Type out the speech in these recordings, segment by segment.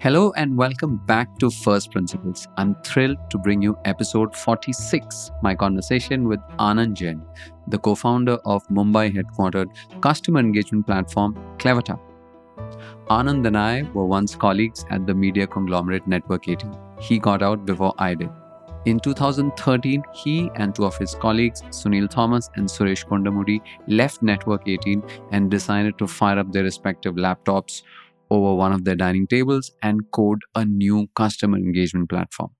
Hello and welcome back to First Principles. I'm thrilled to bring you episode 46, my conversation with Anand Jain, the co-founder of Mumbai-headquartered customer engagement platform Clevertap. Anand and I were once colleagues at the media conglomerate Network 18. He got out before I did. In 2013, he and two of his colleagues, Sunil Thomas and Kondamudi, left Network 18 and decided to fire up their respective laptops over one of their dining tables and code a new customer engagement platform.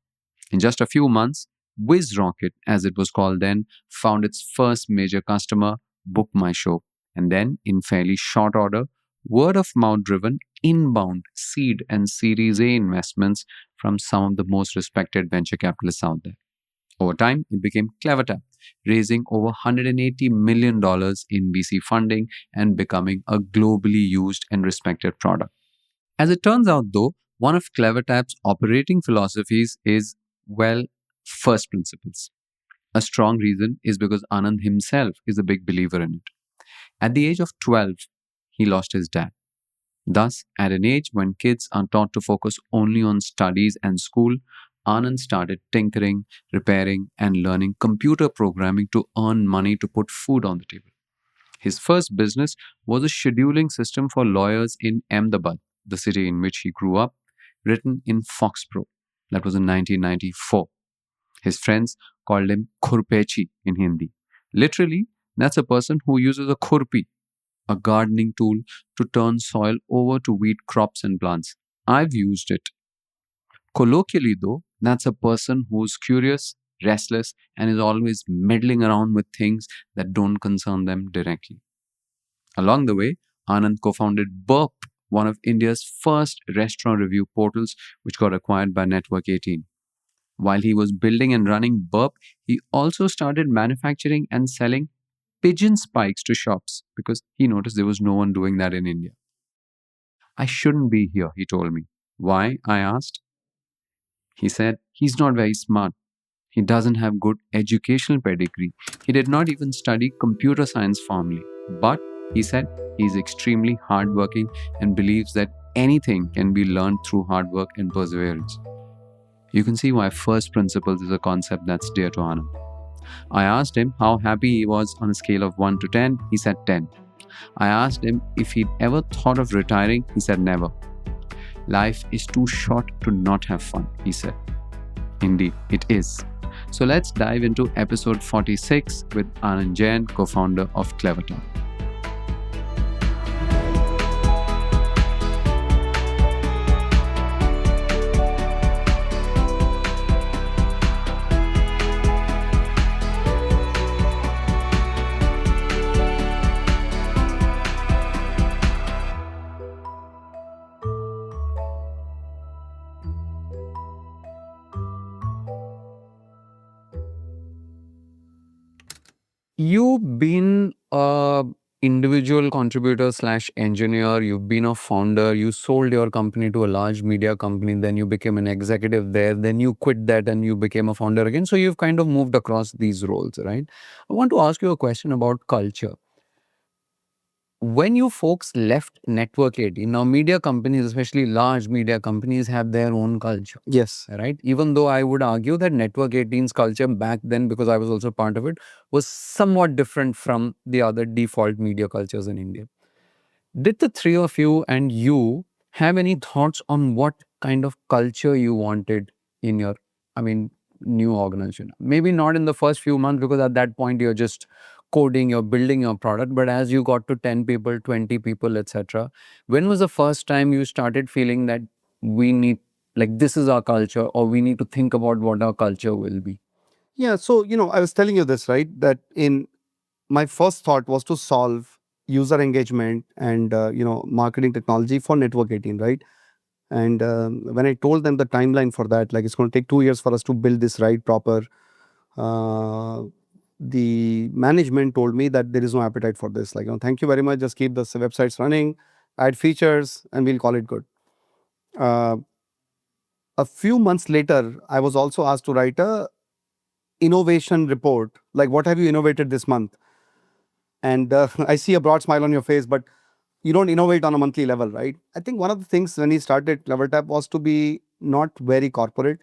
In just a few months, WizRocket, as it was called then, found its first major customer, Book My Show, and then, in fairly short order, word-of-mouth driven inbound seed and Series A investments from some of the most respected venture capitalists out there. Over time, it became Clevertap, raising over $180 million in VC funding and becoming a globally used and respected product. As it turns out, though, one of Clevertap's operating philosophies is, first principles. A strong reason is because Anand himself is a big believer in it. At the age of 12, he lost his dad. Thus, at an age when kids are taught to focus only on studies and school, Anand started tinkering, repairing, and learning computer programming to earn money to put food on the table. His first business was a scheduling system for lawyers in Ahmedabad, the city in which he grew up, written in FoxPro. That was in 1994. His friends called him Khurpechi in Hindi. Literally, that's a person who uses a khurpi, a gardening tool, to turn soil over to weed crops and plants. I've used it. Colloquially, though, that's a person who's curious, restless, and is always meddling around with things that don't concern them directly. Along the way, Anand co-founded Burp, one of India's first restaurant review portals, which got acquired by Network 18. While he was building and running Burp, he also started manufacturing and selling pigeon spikes to shops because he noticed there was no one doing that in India. I shouldn't be here, he told me. Why? I asked. He said, he's not very smart. He doesn't have good educational pedigree. He did not even study computer science formally. But, he said, he's extremely hardworking and believes that anything can be learned through hard work and perseverance. You can see why first principles is a concept that's dear to Anand. I asked him how happy he was on a scale of 1 to 10. He said 10. I asked him if he'd ever thought of retiring. He said never. Life is too short to not have fun, he said. Indeed, it is. So let's dive into episode 46 with Anand Jain, co-founder of Clevertap. You've been a individual contributor / engineer, you've been a founder, you sold your company to a large media company, then you became an executive there, then you quit that and you became a founder again. So you've kind of moved across these roles, right? I want to ask you a question about culture. When you folks left Network 18, now media companies, especially large media companies, have their own culture. Yes. Right? Even though I would argue that Network 18's culture back then, because I was also part of it, was somewhat different from the other default media cultures in India. Did the three of you and you have any thoughts on what kind of culture you wanted in your, new organization? Maybe not in the first few months, because at that point you're just coding, you're building your product. But as you got to 10 people, 20 people, etc., when was the first time you started feeling that we need, this is our culture, or we need to think about what our culture will be? Yeah. So, I was telling you this, right? That in my first thought was to solve user engagement and, marketing technology for Network 18, right? And when I told them the timeline for that, it's going to take 2 years for us to build this right proper, the management told me that there is no appetite for this. Thank you very much. Just keep the websites running, add features, and we'll call it good. A few months later, I was also asked to write a innovation report. Like, what have you innovated this month? And I see a broad smile on your face, but you don't innovate on a monthly level, right? I think one of the things when we started Clevertap was to be not very corporate,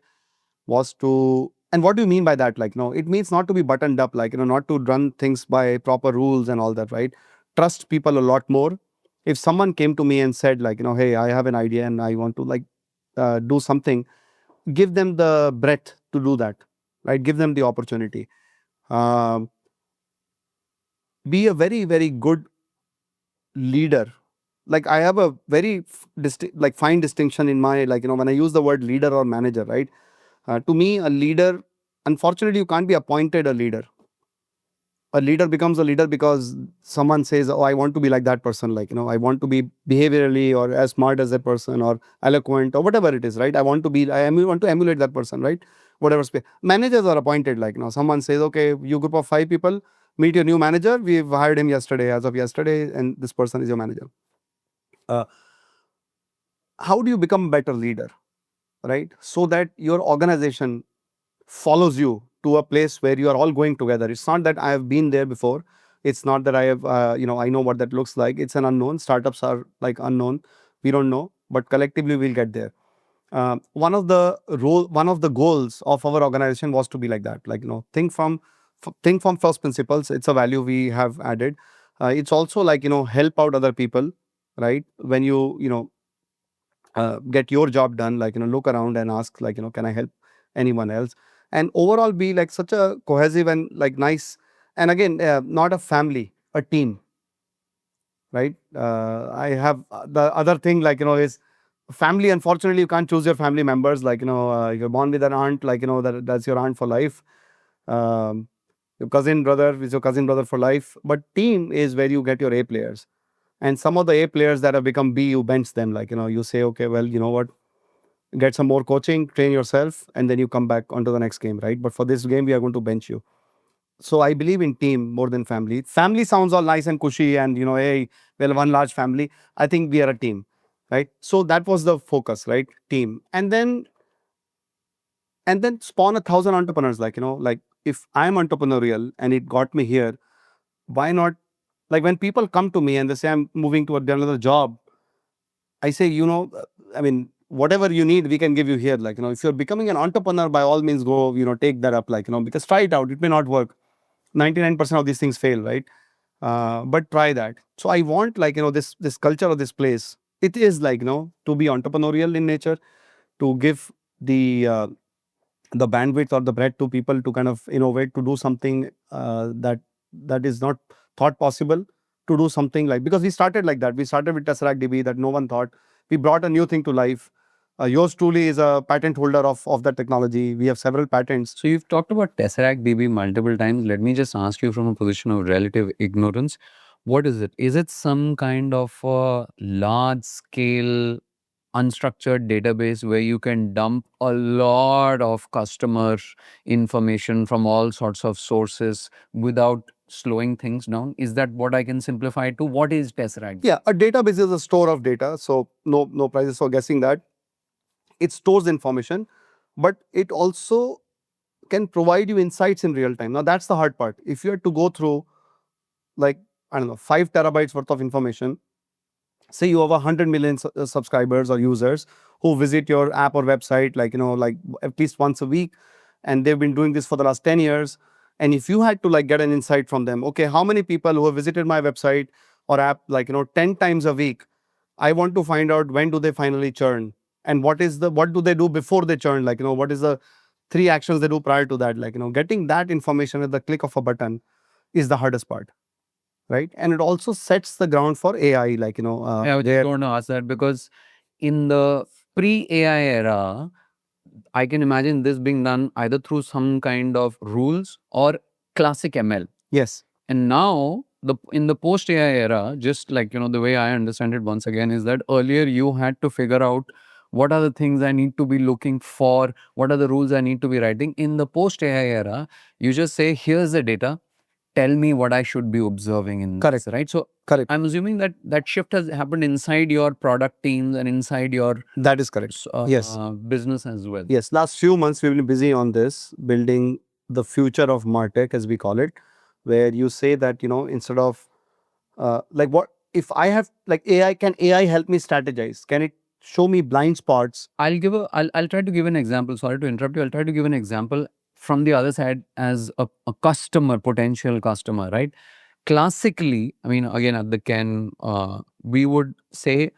was to, and what do you mean by that? Like, it means not to be buttoned up, like, not to run things by proper rules and all that, right? Trust people a lot more. If someone came to me and said, like, hey, I have an idea and I want to do something, give them the breadth to do that, right? Give them the opportunity. Um, be a very, very good leader. Like, I have a very fine distinction in my, when I use the word leader or manager, right? To me, a leader, unfortunately, you can't be appointed a leader. A leader becomes a leader because someone says, oh, I want to be like that person. Like, I want to be behaviorally or as smart as that person or eloquent or whatever it is, right? I want to emulate that person, right? Whatever space. Managers are appointed, like, someone says, okay, you group of 5 people, meet your new manager. We've hired him yesterday, as of yesterday, and this person is your manager. How do you become a better leader, right? So that your organization follows you to a place where you are all going together. It's not that I have been there before. It's not that I have, I know what that looks like. It's an unknown. Startups are like unknown. We don't know, but collectively we'll get there. One of the goals of our organization was to be like that. Like, think from first principles. It's a value we have added. It's also like, help out other people, right? When get your job done, like, look around and ask, like, can I help anyone else? And overall be like such a cohesive and like nice, and again, not a family, a team, right? I have the other thing, like, is family. Unfortunately, you can't choose your family members. Like, you're born with an aunt, like, that's your aunt for life. Your cousin brother is your cousin brother for life. But team is where you get your A players. And some of the A players that have become B, you bench them. Like, you say, okay, well, you know what, get some more coaching, train yourself, and then you come back onto the next game, right? But for this game, we are going to bench you. So I believe in team more than family. Family sounds all nice and cushy, and hey, well, one large family. I think we are a team, right? So that was the focus, right? Team, and then spawn 1,000 entrepreneurs. Like, like if I'm entrepreneurial and it got me here, why not? Like, when people come to me and they say I'm moving to another job, I say, I mean, whatever you need, we can give you here. Like, if you're becoming an entrepreneur, by all means, go, take that up. Like, because try it out. It may not work. 99% of these things fail, right? But try that. So I want, like, this culture of this place. It is like, to be entrepreneurial in nature, to give the bandwidth or the breadth to people to kind of innovate, to do something that is not thought possible, to do something like, because we started like that. We started with Tesseract DB that no one thought. We brought a new thing to life. Yours truly is a patent holder of that technology. We have several patents. So you've talked about Tesseract DB multiple times. Let me just ask you from a position of relative ignorance. What is it? Is it some kind of a large scale unstructured database where you can dump a lot of customer information from all sorts of sources without slowing things down? Is that what I can simplify it to? What is Tesseract? Yeah, a database is a store of data. So no prizes for guessing that. It stores information, but it also can provide you insights in real time. Now, that's the hard part. If you had to go through, like, I don't know, 5 terabytes worth of information, say you have 100 million subscribers or users who visit your app or website, like, like at least once a week, and they've been doing this for the last 10 years. And if you had to, like, get an insight from them, okay, how many people who have visited my website or app, like, 10 times a week, I want to find out when do they finally churn, and what do they do before they churn, like, what is the 3 actions they do prior to that. Like, getting that information at the click of a button is the hardest part, right? And it also sets the ground for AI, like, Yeah, I was just going to ask that because in the pre-AI era, I can imagine this being done either through some kind of rules or classic ML. yes, And now, in the post AI era, just like, the way I understand it once again is that earlier you had to figure out what are the things I need to be looking for, what are the rules I need to be writing. In the post AI era, you just say, here's the data, tell me what I should be observing in Correct. this, right? So Correct. I'm assuming that that shift has happened inside your product teams and inside your That is correct. Yes. business as well. Yes, last few months we've been busy on this, building the future of MarTech, as we call it, where you say that, instead of like, what if I have like AI, can AI help me strategize? Can it show me blind spots? I'll try to give an example. Sorry to interrupt you. I'll try to give an example from the other side as a customer, potential customer, right? Classically, I mean, again, at the Ken, we would say,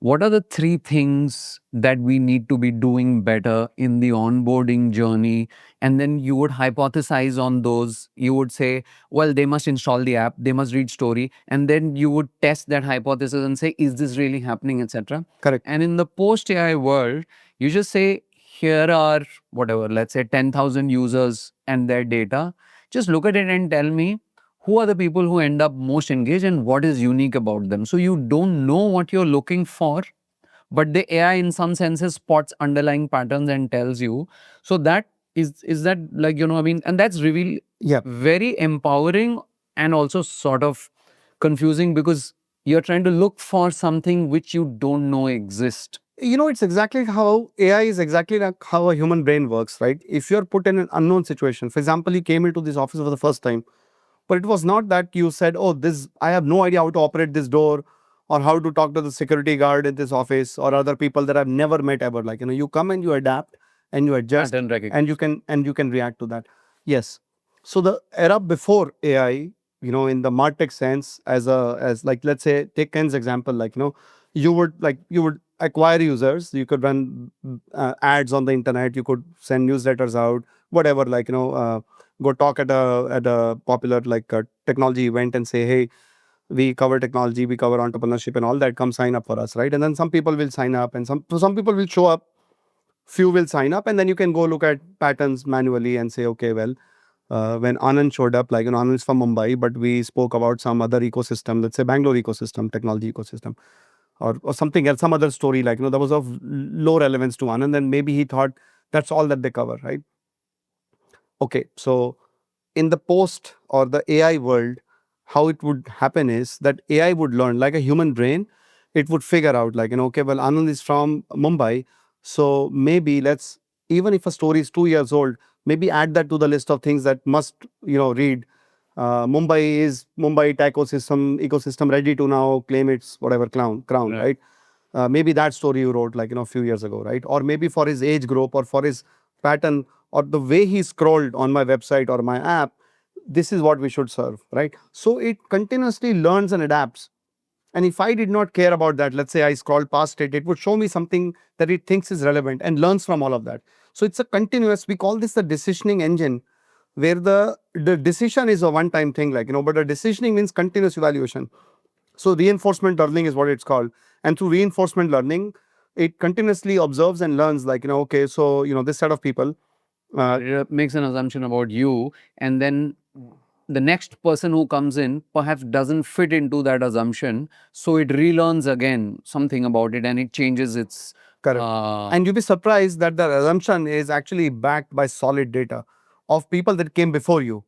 what are the three things that we need to be doing better in the onboarding journey? And then you would hypothesize on those. You would say, well, they must install the app, they must read story. And then you would test that hypothesis and say, is this really happening, etc. Correct. And in the post AI world, you just say, here are whatever, let's say 10,000 users and their data. Just look at it and tell me who are the people who end up most engaged and what is unique about them. So you don't know what you're looking for, but the AI in some senses spots underlying patterns and tells you. So that is that, like, I mean, and that's really very empowering and also sort of confusing because you're trying to look for something which you don't know exists. It's exactly how AI is exactly like how a human brain works, right? If you're put in an unknown situation, for example, you came into this office for the first time, but it was not that you said, oh, this, I have no idea how to operate this door or how to talk to the security guard in this office or other people that I've never met ever. Like, you come and you adapt and you adjust Pattern recognition. and you can react to that. Yes. So the era before AI, in the MarTech sense, as like, let's say, take Ken's example, like, you would acquire users, you could run ads on the internet, you could send newsletters out, whatever, like, go talk at a popular like technology event and say, hey, we cover technology, we cover entrepreneurship and all that, come sign up for us, right? And then some people will sign up and some people will show up, few will sign up, and then you can go look at patterns manually and say, okay, well, when Anand showed up, like, Anand is from Mumbai, but we spoke about some other ecosystem, let's say Bangalore ecosystem, technology ecosystem, or something else, some other story, like, that was of low relevance to Anand, and maybe he thought that's all that they cover, right? Okay, so in the post or the AI world, how it would happen is that AI would learn like a human brain. It would figure out, like, okay, well, Anand is from Mumbai, so maybe let's, even if a story is 2 years old, maybe add that to the list of things that must, read. Mumbai tech ecosystem ready to now claim its whatever crown, right? Maybe that story you wrote, like, a few years ago, right? Or maybe for his age group or for his pattern or the way he scrolled on my website or my app, this is what we should serve, right? So it continuously learns and adapts. And if I did not care about that, let's say I scrolled past it, it would show me something that it thinks is relevant and learns from all of that. So it's a continuous, we call this the decisioning engine, where the decision is a one-time thing, like, but the decisioning means continuous evaluation. So reinforcement learning is what it's called. And through reinforcement learning, it continuously observes and learns, like, okay, so, this set of people. It makes an assumption about you, and then the next person who comes in perhaps doesn't fit into that assumption. So it relearns again something about it and it changes its... Correct. And you'll be surprised that the assumption is actually backed by solid data of people that came before you.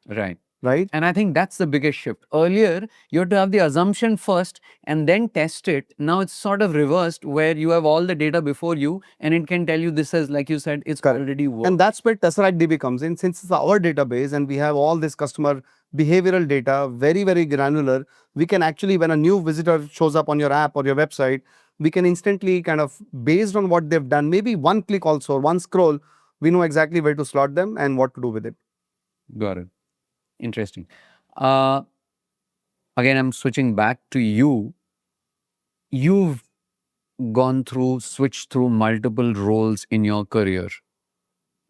Right. Right. And I think that's the biggest shift. Earlier, you had to have the assumption first and then test it. Now it's sort of reversed, where you have all the data before you and it can tell you this is, like you said, it's already worked. And that's where Tesseract DB comes in. Since it's our database and we have all this customer behavioral data, very, very granular, we can actually, when a new visitor shows up on your app or your website, we can instantly kind of, based on what they've done, maybe one click also, one scroll, we know exactly where to slot them and what to do with it. Got it. Interesting. Again, I'm switching back to you. You've switched through multiple roles in your career.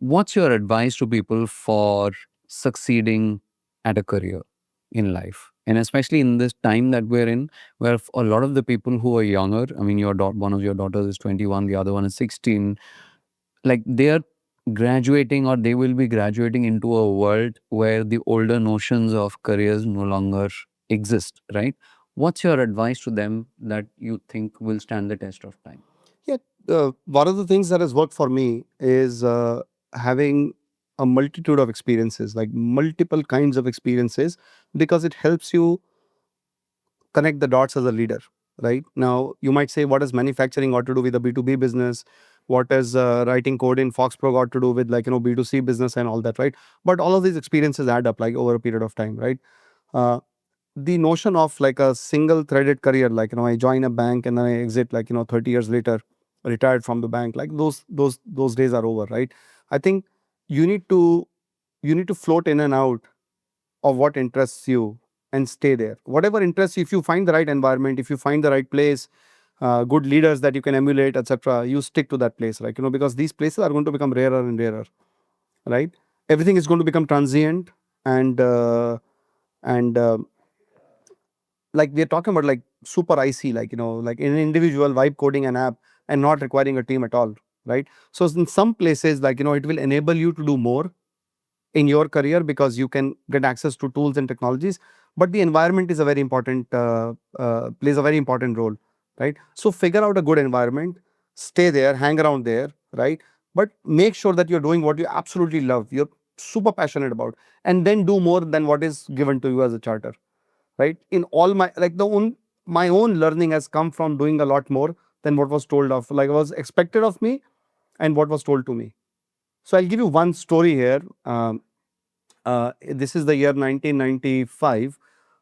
What's your advice to people for succeeding at a career in life? And especially in this time that we're in, where a lot of the people who are younger, I mean, one of your daughters is 21, the other one is 16, like they're graduating or they will be graduating into a world where the older notions of careers no longer exist, right? What's your advice to them that you think will stand the test of time? Yeah, one of the things that has worked for me is having a multitude of experiences, like multiple kinds of experiences, because it helps you connect the dots as a leader, right? Now, you might say, what has manufacturing got to do with the B2B business? What has writing code in Foxpro got to do with, like, B2C business and all that, right? But all of these experiences add up, like, over a period of time, right? the notion of like a single threaded career, like, I join a bank and then I exit, like, 30 years later, retired from the bank, like those days are over, right? I think you need to float in and out of what interests you and stay there. Whatever interests you, if you find the right environment, if you find the right place, good leaders that you can emulate, etc., you stick to that place, right? Because these places are going to become rarer and rarer, right? Everything is going to become transient, and like we're talking about like super icy, like, like an individual vibe coding an app and not requiring a team at all, right? So in some places, like, it will enable you to do more in your career because you can get access to tools and technologies, but the environment is a very important plays a very important role, right? So figure out a good environment, stay there, hang around there, right? But make sure that you're doing what you absolutely love, you're super passionate about, and then do more than what is given to you as a charter, right? In all my, like, my own learning has come from doing a lot more than what was told of, like, was expected of me and what was told to me. So I'll give you one story here. This is the year 1995.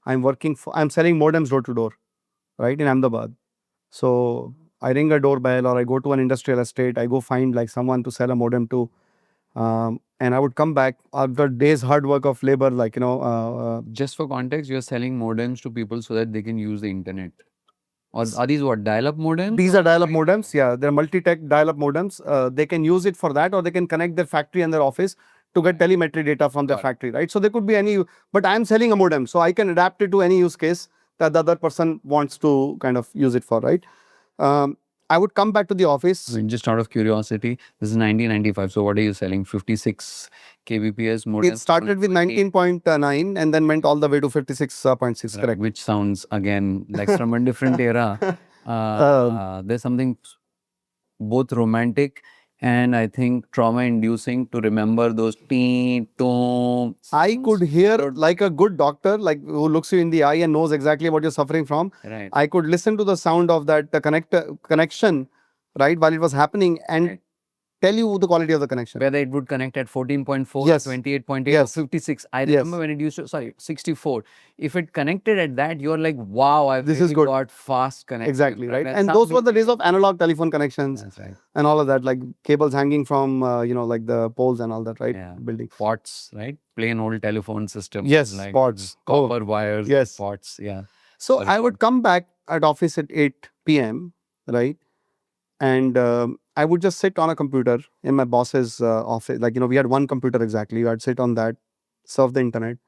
I'm selling modems door to door, right, in Ahmedabad. So I ring a doorbell or I go to an industrial estate. I go find like someone to sell a modem to. And I would come back after days hard work of labor, like, Just for context, you're selling modems to people so that they can use the internet. Or are these what, dial-up modems? These are dial-up modems. Yeah, they're multi-tech dial-up modems. They can use it for that, or they can connect their factory and their office to get telemetry data from their factory, right? So they could be any, but I'm selling a modem, so I can adapt it to any use case that the other person wants to kind of use it for, right? I would come back to the office. Just out of curiosity, this is 1995. So what are you selling? 56 kbps modem? It started with 19.9 and then went all the way to 56.6, correct? Which sounds again like from a different era. There's something both romantic and I think trauma-inducing to remember those I could hear like a good doctor, like who looks you in the eye and knows exactly what you're suffering from. Right. I could listen to the sound of that connection, right, while it was happening, and tell you the quality of the connection. Whether it would connect at 14.4, Yes. 28.8, Yes. or 56. I remember when it used to, 64. If it connected at that, you're like, wow, I've This is good. got fast connection. Exactly, right? And those were the days of analog telephone connections. That's right. And all of that, like cables hanging from, like the poles and all that, right? Yeah. Building. Pots, right? Plain old telephone system. Yes, like pots. Copper wires. Yes. Pots, yeah. So I would come back at office at 8 p.m., right? And I would just sit on a computer in my boss's office. Like, we had one computer exactly. I'd sit on that, surf the internet.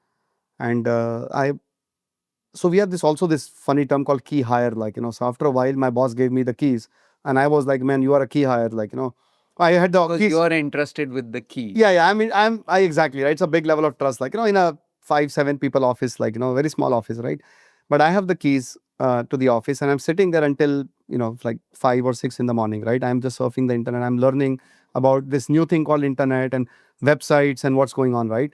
And so we have this funny term called key hire, like, so after a while, my boss gave me the keys. And I was like, man, you are a key hire, like, I had the because keys. you are interested with the key. Yeah. I mean, I exactly, right? It's a big level of trust, like, in a 5-7 people office, like, very small office, right? But I have the keys to the office and I'm sitting there until, like 5 or 6 in the morning, right? I'm just surfing the internet. I'm learning about this new thing called internet and websites and what's going on, right?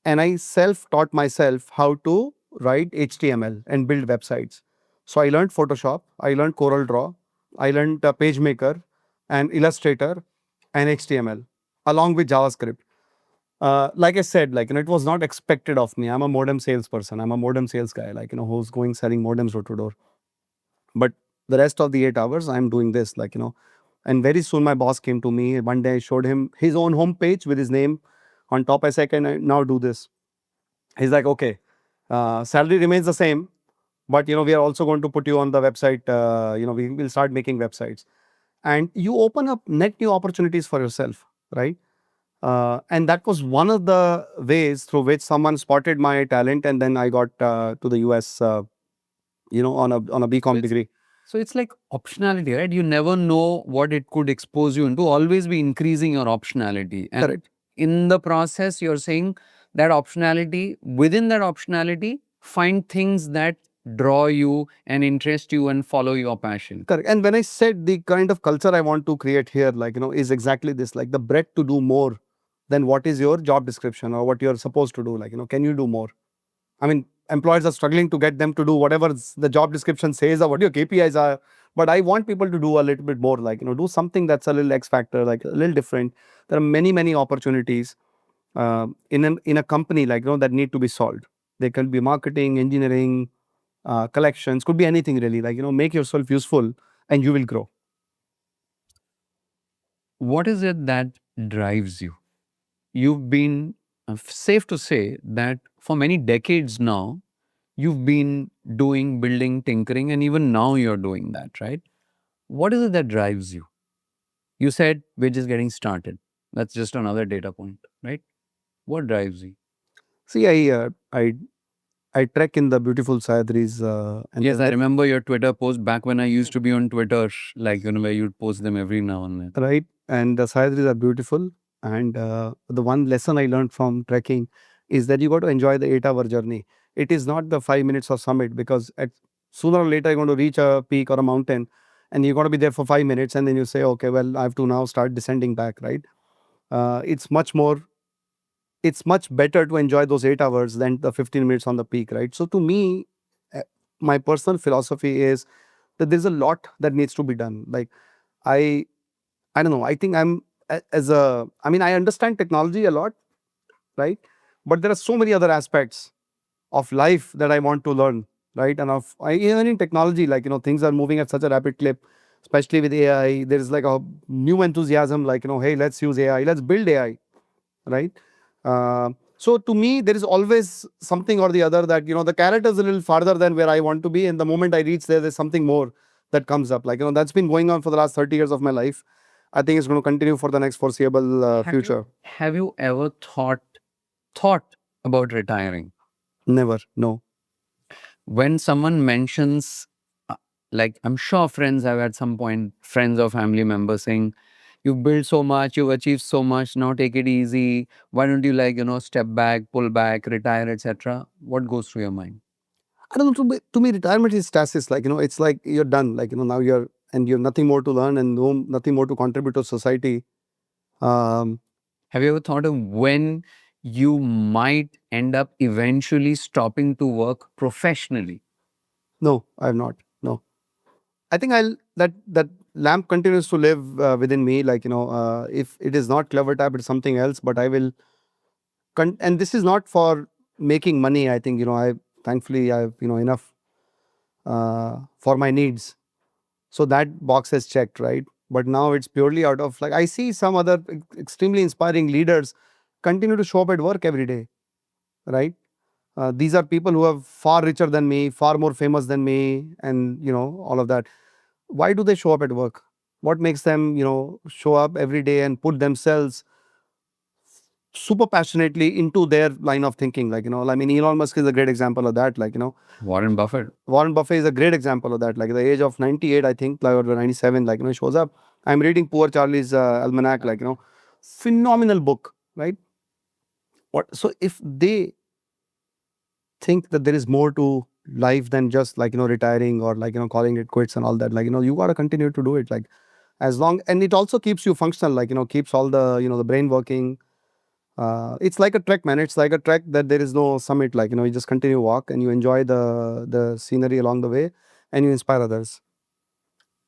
And I self-taught myself how to write HTML and build websites. So I learned Photoshop, I learned CorelDRAW, I learned PageMaker and Illustrator and HTML along with JavaScript. Like I said, like, it was not expected of me. I'm a modem salesperson. I'm a modem sales guy, like, who's going selling modems door to door. But the rest of the 8 hours, I'm doing this, like, and very soon my boss came to me. One day I showed him his own homepage with his name on top. I said, can I now do this? He's like, okay, salary remains the same, but, we are also going to put you on the website. We will start making websites. And you open up net new opportunities for yourself, right? And that was one of the ways through which someone spotted my talent, and then I got to the US, on a BCom degree. So it's like optionality, right? You never know what it could expose you into. Always be increasing your optionality. And Correct. In the process, you're saying that optionality, within that optionality, find things that draw you and interest you and follow your passion. Correct. And when I said the kind of culture I want to create here, like, is exactly this, like the breadth to do more than what is your job description or what you're supposed to do. Like, can you do more? I mean, employers are struggling to get them to do whatever the job description says or what your KPIs are. But I want people to do a little bit more, like, do something that's a little X factor, like a little different. There are many, many opportunities in a company, like, that need to be solved. They can be marketing, engineering, collections, could be anything really. Like, make yourself useful and you will grow. What is it that drives you? You've been, safe to say that for many decades now, you've been doing, building, tinkering, and even now you're doing that, right? What is it that drives you? You said we're just getting started. That's just another data point, right? What drives you? See, I trek in the beautiful Sayadris. Yes, I remember your Twitter post back when I used to be on Twitter, like, where you'd post them every now and then. Right. And the Sayadris are beautiful. And the one lesson I learned from trekking is that you got to enjoy the 8-hour journey. It is not the 5 minutes of summit, because sooner or later you're going to reach a peak or a mountain and you're going to be there for 5 minutes and then you say, okay, well, I have to now start descending back, right? It's much better to enjoy those 8 hours than the 15 minutes on the peak, right? So to me, uh, my personal philosophy is that there's a lot that needs to be done. Like, I don't know. I think I understand technology a lot, right? But there are so many other aspects of life that I want to learn, right? And even in technology, like, things are moving at such a rapid clip, especially with AI. There's like a new enthusiasm, like, hey, let's use AI, let's build AI, right? So to me, there is always something or the other that, the carrot is a little farther than where I want to be. And the moment I reach there, there's something more that comes up. Like, that's been going on for the last 30 years of my life. I think it's going to continue for the next foreseeable future. Have you ever thought about retiring? Never. No. When someone mentions, like, I'm sure friends have at some point, friends or family members saying, you've built so much, you've achieved so much, now take it easy. Why don't you, like, step back, pull back, retire, etc.? What goes through your mind? I don't know. To me, retirement is stasis. Like, it's like you're done. Like, now you have nothing more to learn and nothing more to contribute to society. Have you ever thought of when you might end up eventually stopping to work professionally? No, I have not. No. I think that lamp continues to live within me. Like, if it is not Clevertap, it's something else. But I will, and this is not for making money. I think, thankfully I have, enough for my needs. So that box is checked, right? But now it's purely out of, like, I see some other extremely inspiring leaders continue to show up at work every day, right? These are people who are far richer than me, far more famous than me, and all of that. Why do they show up at work? What makes them, show up every day and put themselves super passionately into their line of thinking? Like, I mean, Elon Musk is a great example of that. Like, Warren Buffett. Warren Buffett is a great example of that. Like, at the age of 98, I think, like, or 97, like, he shows up. I'm reading Poor Charlie's Almanac, like, phenomenal book, right? So if they think that there is more to life than just, like, retiring or, like, calling it quits and all that, like, you got to continue to do it, like, as long, and it also keeps you functional, like, keeps all the, the brain working. It's like a trek, man. It's like a trek that there is no summit. Like, you just continue walk and you enjoy the scenery along the way and you inspire others.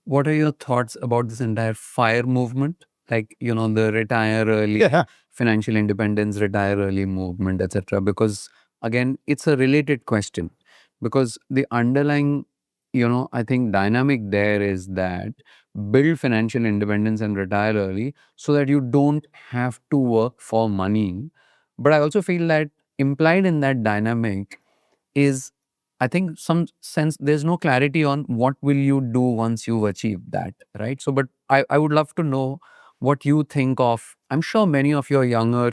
What are your thoughts about this entire FIRE movement? Like, the retire early, financial independence, retire early movement, etc. Because again, it's a related question. Because the underlying, I think dynamic there is that build financial independence and retire early so that you don't have to work for money. But I also feel that implied in that dynamic is, I think, some sense there's no clarity on what will you do once you've achieved that, right? So, but I would love to know what you think of. I'm sure many of your younger,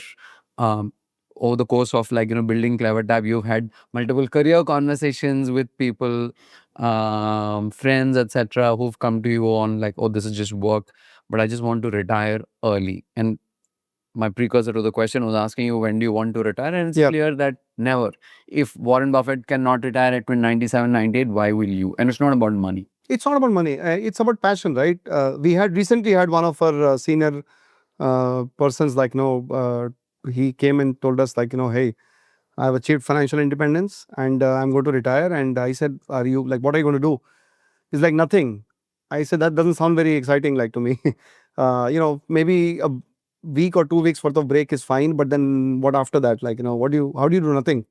over the course of, like, building Clevertap, you've had multiple career conversations with people, friends, etc., who've come to you on, like, oh, this is just work, but I just want to retire early. And my precursor to the question was asking you, when do you want to retire? And it's clear that never. If Warren Buffett cannot retire at 97, 98, why will you? And it's not about money. It's not about money. It's about passion, right? We had recently had one of our senior persons, like, he came and told us, like, hey, I've achieved financial independence and I'm going to retire. And I said, are you, like, what are you going to do? He's like, nothing. I said, that doesn't sound very exciting, like, to me. Maybe a week or 2 weeks worth of break is fine, but then what after that? Like, how do you do nothing?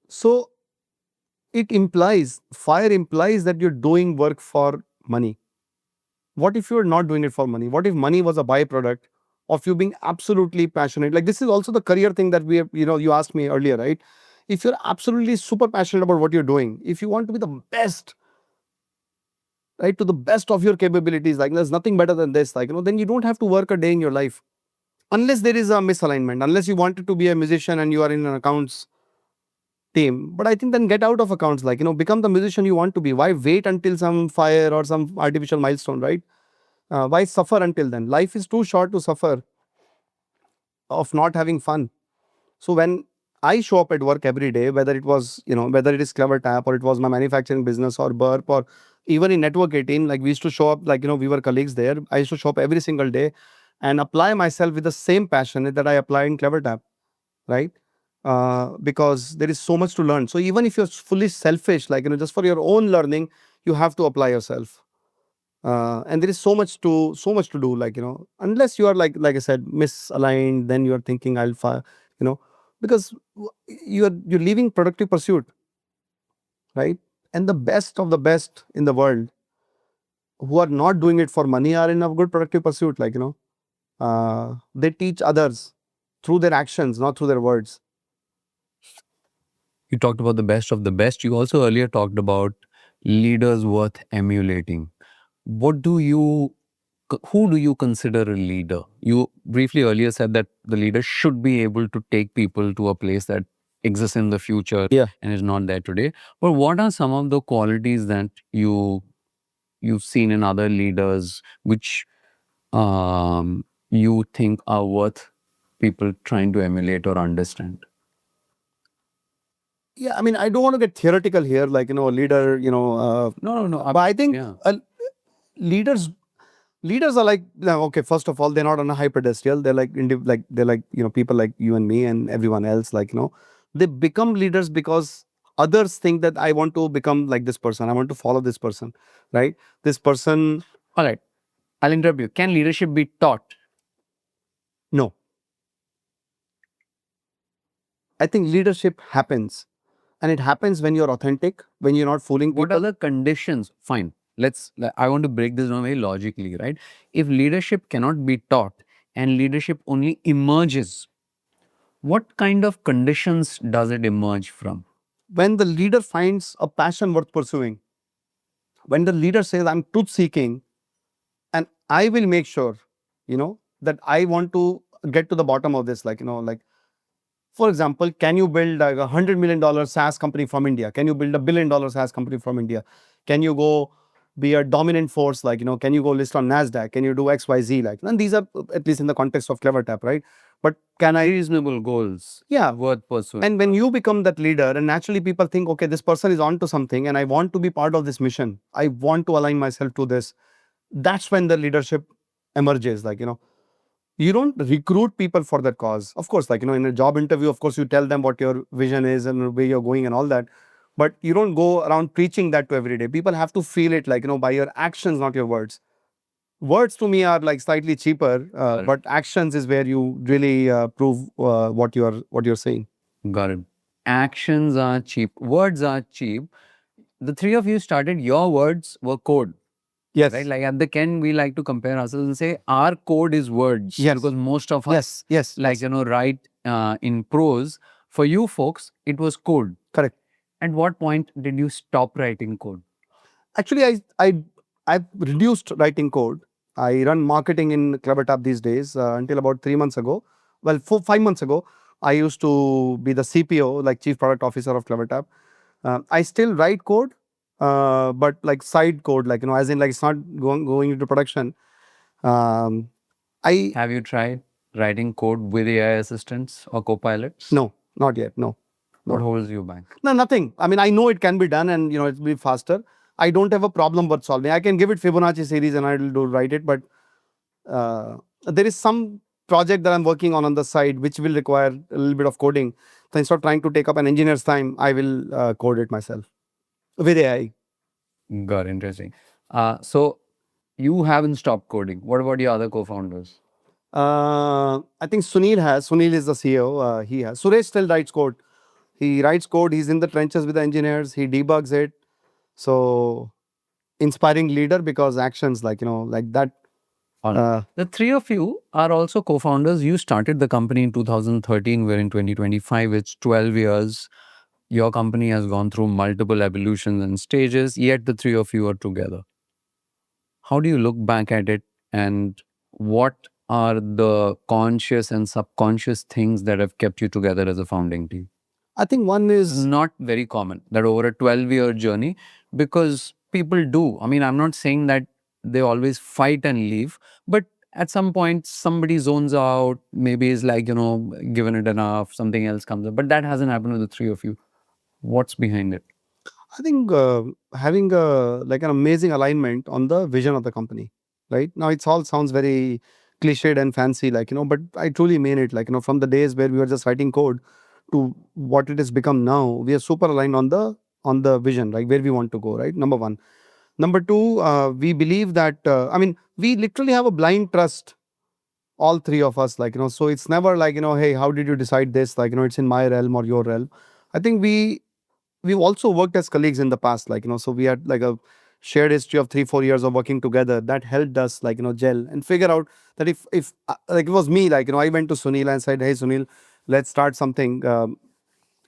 So fire implies that you're doing work for money. What if you're not doing it for money? What if money was a byproduct of you being absolutely passionate? Like, this is also the career thing that we have, you asked me earlier, right? If you're absolutely super passionate about what you're doing, if you want to be the best, right, to the best of your capabilities, like there's nothing better than this, like, then you don't have to work a day in your life. Unless there is a misalignment, unless you wanted to be a musician and you are in an accounts team. But I think then get out of accounts, like, become the musician you want to be. Why wait until some fire or some artificial milestone, right? Why suffer until then? Life is too short to suffer of not having fun. So when I show up at work every day, whether it was, whether it is Clevertap or it was my manufacturing business or Burp or even in network 18, like we used to show up, like, we were colleagues there. I used to show up every single day and apply myself with the same passion that I apply in Clevertap, right? Because there is so much to learn. So even if you're fully selfish, like, just for your own learning, you have to apply yourself. And there is so much to do, like, unless you are like I said, misaligned, then you are thinking I'll fire, because you're leaving productive pursuit, right? And the best of the best in the world who are not doing it for money are in a good productive pursuit, like, they teach others through their actions, not through their words. You talked about the best of the best. You also earlier talked about leaders worth emulating. What do you, who do you consider a leader? You briefly earlier said that the leader should be able to take people to a place that exists in the future Yeah. and is not there today. But what are some of the qualities that you've seen in other leaders which you think are worth people trying to emulate or understand? Yeah, I mean, I don't want to get theoretical here, like, a leader, No. but I think Yeah. Leaders are like, okay, first of all, they're not on a high pedestal. They're like they're like, people like you and me and everyone else, like, they become leaders because others think that I want to become like this person, I want to follow this person, right? This person. All right. I'll interrupt you. Can leadership be taught? No, I think leadership happens, and it happens when you're authentic, when you're not fooling people. What are the conditions? Fine. I want to break this down very logically, right? If leadership cannot be taught and leadership only emerges, what kind of conditions does it emerge from? When the leader finds a passion worth pursuing, when the leader says, I'm truth seeking and I will make sure, that I want to get to the bottom of this, like, like, for example, can you build like $100 million SaaS company from India? Can you build $1 billion SaaS company from India? Can you go be a dominant force, like, can you go list on NASDAQ? Can you do XYZ? Like, and these are at least in the context of Clevertap, right? But can I? Reasonable goals. Yeah. Worth pursuing. And when you become that leader, and naturally people think, okay, this person is on to something and I want to be part of this mission. I want to align myself to this. That's when the leadership emerges, like, you don't recruit people for that cause. Of course, like, in a job interview, of course, you tell them what your vision is and where you're going and all that. But you don't go around preaching that to every day. People have to feel it, like, by your actions, not your words. Words to me are like slightly cheaper, but actions is where you really prove what you're saying. Got it. Actions are cheap. Words are cheap. The three of you started, your words were code. Yes. Right? Like at the end, we like to compare ourselves and say our code is words. Yes. Because most of us, Yes. like, write in prose. For you folks, it was code. Correct. At what point did you stop writing code? Actually, I've reduced writing code. I run marketing in Clevertap these days until about 3 months ago. Well, 5 months ago, I used to be the CPO, like Chief Product Officer of Clevertap. I still write code, but like side code, like, as in like it's not going into production. Have you tried writing code with AI assistants or copilots? No, not yet. No. What holds you back? No, nothing. I mean, I know it can be done and, it'll be faster. I don't have a problem with solving. I can give it Fibonacci series and I will write it. But there is some project that I'm working on the side, which will require a little bit of coding. So instead of trying to take up an engineer's time, I will code it myself with AI. Got it. Interesting. So you haven't stopped coding. What about your other co-founders? I think Sunil has. Sunil is the CEO. He has. Suresh still writes code. He writes code. He's in the trenches with the engineers. He debugs it. So inspiring leader because actions like like that. The three of you are also co-founders. You started the company in 2013. We're in 2025. It's 12 years. Your company has gone through multiple evolutions and stages, yet the three of you are together. How do you look back at it, and what are the conscious and subconscious things that have kept you together as a founding team? I think one is not very common that over a 12-year journey, because people do. I mean, I'm not saying that they always fight and leave, but at some point somebody zones out, maybe is like, given it enough, something else comes up. But that hasn't happened with the three of you. What's behind it? I think having like an amazing alignment on the vision of the company, right? Now it's all sounds very cliched and fancy, like, but I truly mean it. Like, from the days where we were just writing code to what it has become now, we are super aligned on the vision, like where we want to go, right? Number one. Number two, we believe that, I mean, we literally have a blind trust, all three of us, like, so it's never like, hey, how did you decide this? Like, it's in my realm or your realm. I think we've also worked as colleagues in the past, like, so we had like a shared history of 3-4 years of working together that helped us, like, gel and figure out that if like it was me, like, I went to Sunil and said, hey Sunil, let's start something,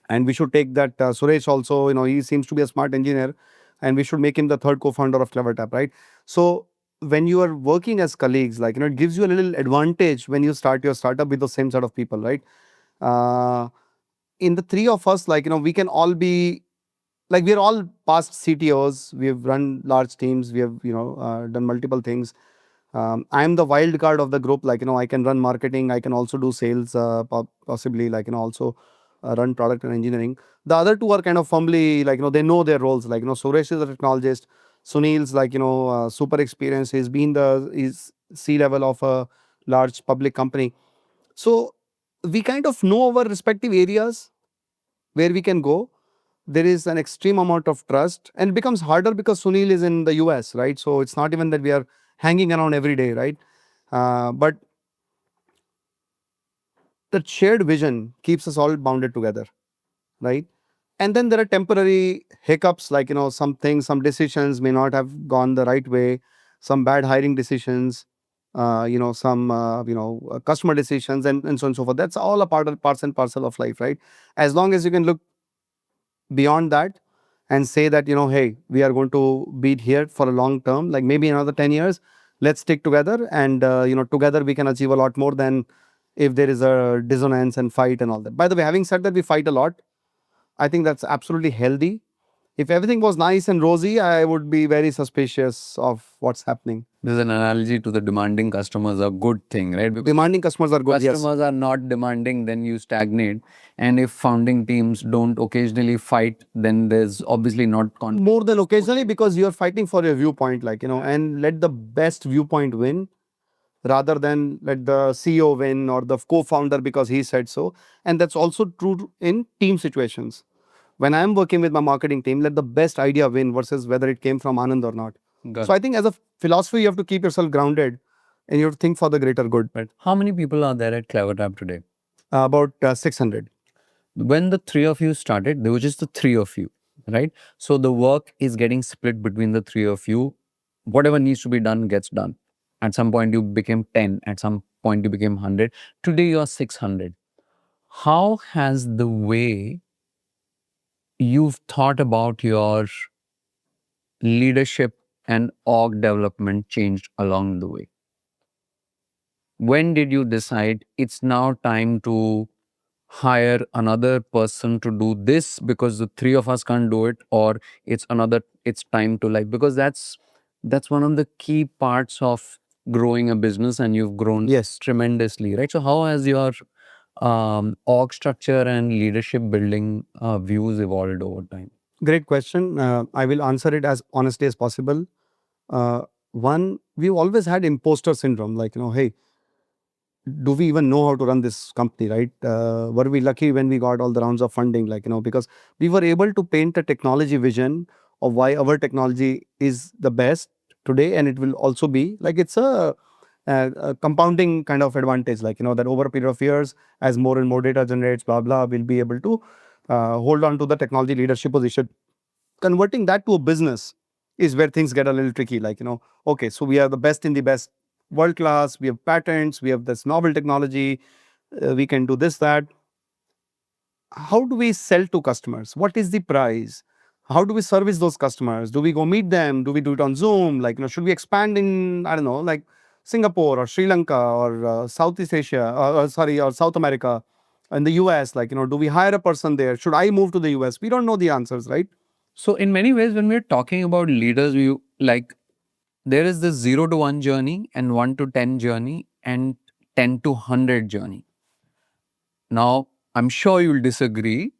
and we should take that Suresh also, he seems to be a smart engineer, and we should make him the third co-founder of Clevertap, right? So when you are working as colleagues, like, it gives you a little advantage when you start your startup with the same set of people, right? In the three of us, like, we can all be like, we're all past CTOs. We've run large teams. We have, done multiple things. I'm the wild card of the group. Like, I can run marketing. I can also do sales, possibly, like, also run product and engineering. The other two are kind of firmly, like, they know their roles. Like, Suresh is a technologist. Sunil's like, super experienced. He's C-level of a large public company. So we kind of know our respective areas where we can go. There is an extreme amount of trust, and it becomes harder because Sunil is in the US, right? So it's not even that we are hanging around every day, right? But that shared vision keeps us all bounded together, right? And then there are temporary hiccups, like, some things, some decisions may not have gone the right way, some bad hiring decisions, some customer decisions, and so on and so forth. That's all a parts and parcel of life, right? As long as you can look beyond that and say that, hey, we are going to be here for a long term, like maybe another 10 years, let's stick together, and together we can achieve a lot more than if there is a dissonance and fight and all that. By the way, having said that, we fight a lot. I think that's absolutely healthy. If everything was nice and rosy, I would be very suspicious of what's happening. There's an analogy to the demanding customers, a good thing, right? Because demanding customers are good. customers are not demanding, then you stagnate. And if founding teams don't occasionally fight, then there's obviously not more than occasionally, because you're fighting for your viewpoint, like, and let the best viewpoint win rather than let the CEO win or the co-founder because he said so. And that's also true in team situations. When I'm working with my marketing team, let the best idea win versus whether it came from Anand or not. So I think as a philosophy, you have to keep yourself grounded and you have to think for the greater good. Right. How many people are there at Clevertap today? About 600. When the three of you started, there were just the three of you, right? So the work is getting split between the three of you. Whatever needs to be done gets done. At some point, you became 10. At some point, you became 100. Today, you are 600. How has the way you've thought about your leadership and org development changed along the way? When did you decide it's now time to hire another person to do this because the three of us can't do it, or it's time to, like, because that's one of the key parts of growing a business, and you've grown tremendously, right? So how has your org structure and leadership building views evolved over time? Great question. I will answer it as honestly as possible. One, we've always had imposter syndrome, like, hey, do we even know how to run this company, right? Were we lucky when we got all the rounds of funding, like, because we were able to paint a technology vision of why our technology is the best today, and it will also be like, it's a compounding kind of advantage, like, that over a period of years, as more and more data generates, blah blah, we'll be able to hold on to the technology leadership position. Converting that to a business is where things get a little tricky. Like, okay, so we are the best in the best, world class, we have patents, we have this novel technology, we can do this, that. How do we sell to customers? What is the price? How do we service those customers? Do we go meet them? Do we do it on Zoom? Like, should we expand in, I don't know, like Singapore or Sri Lanka or Southeast Asia, or South America, in the US? Like, do we hire a person there? Should I move to the US? We don't know the answers, right? So in many ways, when we're talking about leaders, we like there is this 0 to 1 journey and 1 to 10 journey and 10 to 100 journey. Now, I'm sure you'll disagree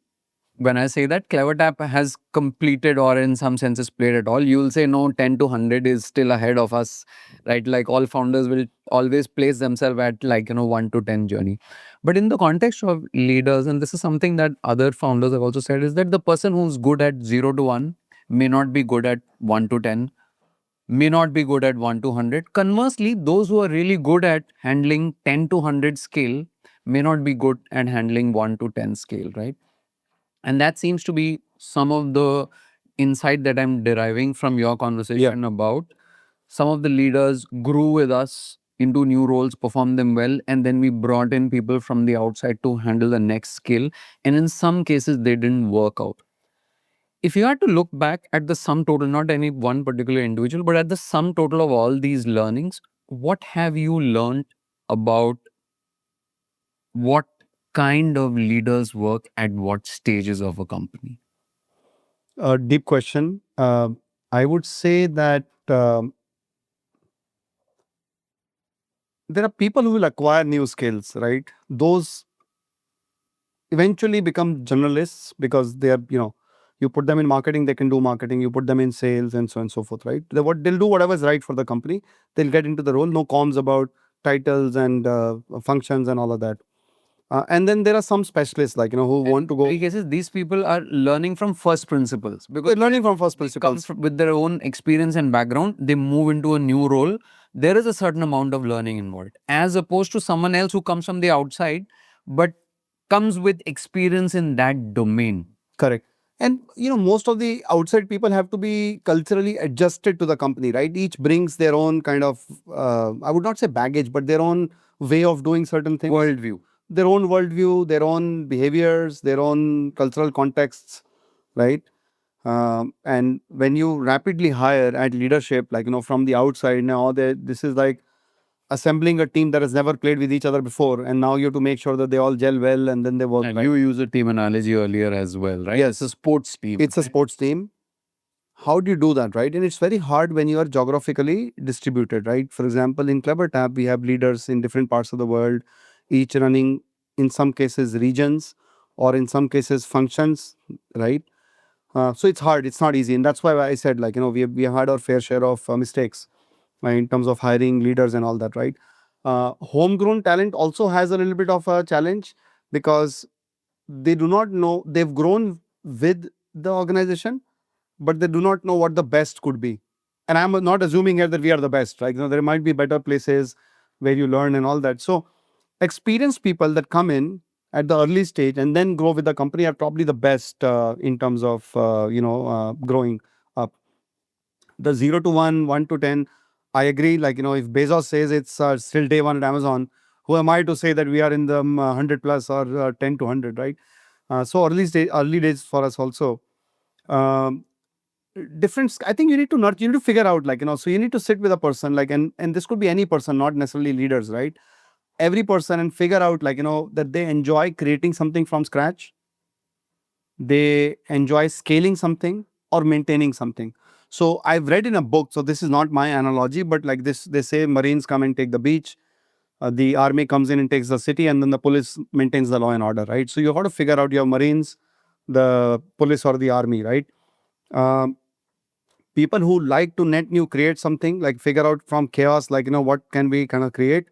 when I say that Clevertap has completed or in some senses played it all. You'll say no, 10 to 100 is still ahead of us, right? Like all founders will always place themselves at 1 to 10 journey. But in the context of leaders, and this is something that other founders have also said, is that the person who's good at 0 to 1 may not be good at 1 to 10, may not be good at 1 to 100. Conversely, those who are really good at handling 10 to 100 scale may not be good at handling 1 to 10 scale, right? And that seems to be some of the insight that I'm deriving from your conversation about some of the leaders grew with us into new roles, performed them well, and then we brought in people from the outside to handle the next skill. And in some cases, they didn't work out. If you had to look back at the sum total, not any one particular individual, but at the sum total of all these learnings, what have you learned about what kind of leaders work at what stages of a company? A deep question. I would say that there are people who will acquire new skills, right? Those eventually become generalists because they are, you put them in marketing, they can do marketing. You put them in sales and so on and so forth, right? They'll do whatever is right for the company. They'll get into the role. No comms about titles and functions and all of that. And then there are some specialists, like, who want to go. In many cases, these people are learning from first principles because They're learning from first principles. with their own experience and background, they move into a new role. There is a certain amount of learning involved, as opposed to someone else who comes from the outside, but comes with experience in that domain. Correct. And most of the outside people have to be culturally adjusted to the company, right? Each brings their own kind of, I would not say baggage, but their own way of doing certain things. Worldview. Their own worldview, their own behaviors, their own cultural contexts, right? And when you rapidly hire at leadership, like, from the outside, now this is like assembling a team that has never played with each other before, and now you have to make sure that they all gel well and then they work. And right? you used a team analogy earlier as well, right? Yes. It's a sports team. It's a sports team. How do you do that, right? And it's very hard when you are geographically distributed, right? For example, in Clevertap, we have leaders in different parts of the world, each running, in some cases, regions, or in some cases, functions, right? So it's hard. It's not easy. And that's why I said, like, we have had our fair share of mistakes in terms of hiring leaders and all that, right? Homegrown talent also has a little bit of a challenge because they do not know, they've grown with the organization, but they do not know what the best could be. And I'm not assuming here that we are the best, right? There might be better places where you learn and all that. So experienced people that come in at the early stage and then grow with the company are probably the best in terms of growing up. The 0 to 1, 1 to 10, I agree. Like, if Bezos says it's still day one at Amazon, who am I to say that we are in the 100 plus or 10 to 100, right? So early days for us also. Different, I think you need to you need to figure out, like, so you need to sit with a person, like, and this could be any person, not necessarily leaders, right? Every person, and figure out, like, that they enjoy creating something from scratch, they enjoy scaling something or maintaining something. So I've read in a book, so this is not my analogy, but like this, they say Marines come and take the beach, the army comes in and takes the city, and then the police maintains the law and order, right? So you have to figure out your Marines, the police, or the army, right? People who like to net new create something, like figure out from chaos, like, what can we kind of create.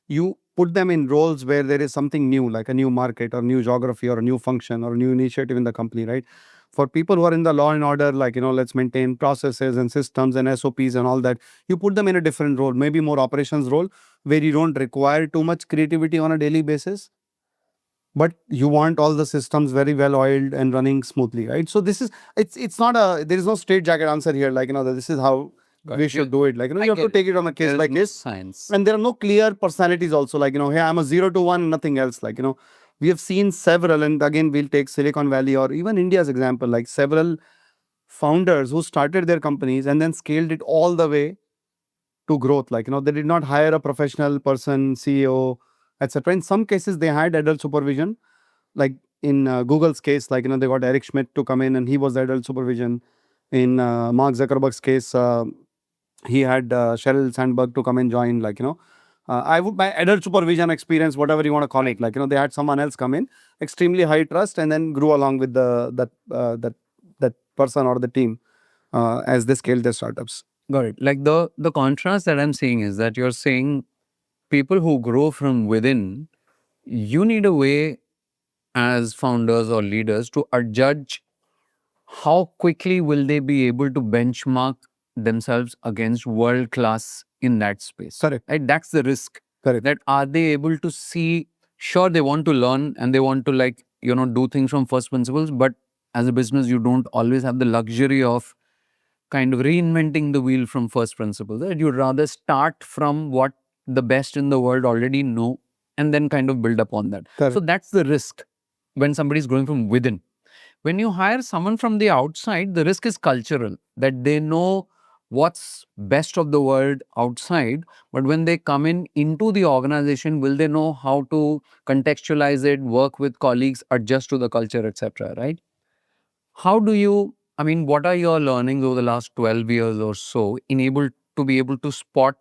You put them in roles where there is something new, like a new market or new geography or a new function or a new initiative in the company, right? For people who are in the law and order, like, let's maintain processes and systems and SOPs and all that, you put them in a different role, maybe more operations role, where you don't require too much creativity on a daily basis. but you want all the systems very well oiled and running smoothly, right? So this is, it's not a, there is no straight jacket answer here, like, that this is how we should do it. Like, you have to take it on a case by case. Science. And there are no clear personalities also, like, hey, I'm a 0 to 1, nothing else. Like, we have seen several, and again, we'll take Silicon Valley or even India's example, like several founders who started their companies and then scaled it all the way to growth. Like, they did not hire a professional person, CEO, etc. In some cases, they had adult supervision, like in Google's case, like, they got Eric Schmidt to come in and he was the adult supervision. In Mark Zuckerberg's case, he had Sheryl Sandberg to come and join, like, I would, by adult supervision experience, whatever you want to call it, like, they had someone else come in, extremely high trust, and then grew along with that person or the team as they scaled their startups. Got it. Like the contrast that I'm seeing is that you're saying people who grow from within, you need a way as founders or leaders to adjudge how quickly will they be able to benchmark themselves against world class in that space. Correct. Right? That's the risk. Correct. That are they able to see, sure, they want to learn and they want to, like, do things from first principles, but as a business, you don't always have the luxury of kind of reinventing the wheel from first principles. Right? You'd rather start from what the best in the world already know and then kind of build upon that. Correct. So that's the risk when somebody is growing from within. When you hire someone from the outside, the risk is cultural, that they know what's best of the world outside, but when they come into the organization, will they know how to contextualize it, work with colleagues, adjust to the culture, etc., right? How do you, what are your learnings over the last 12 years or so in able to be able to spot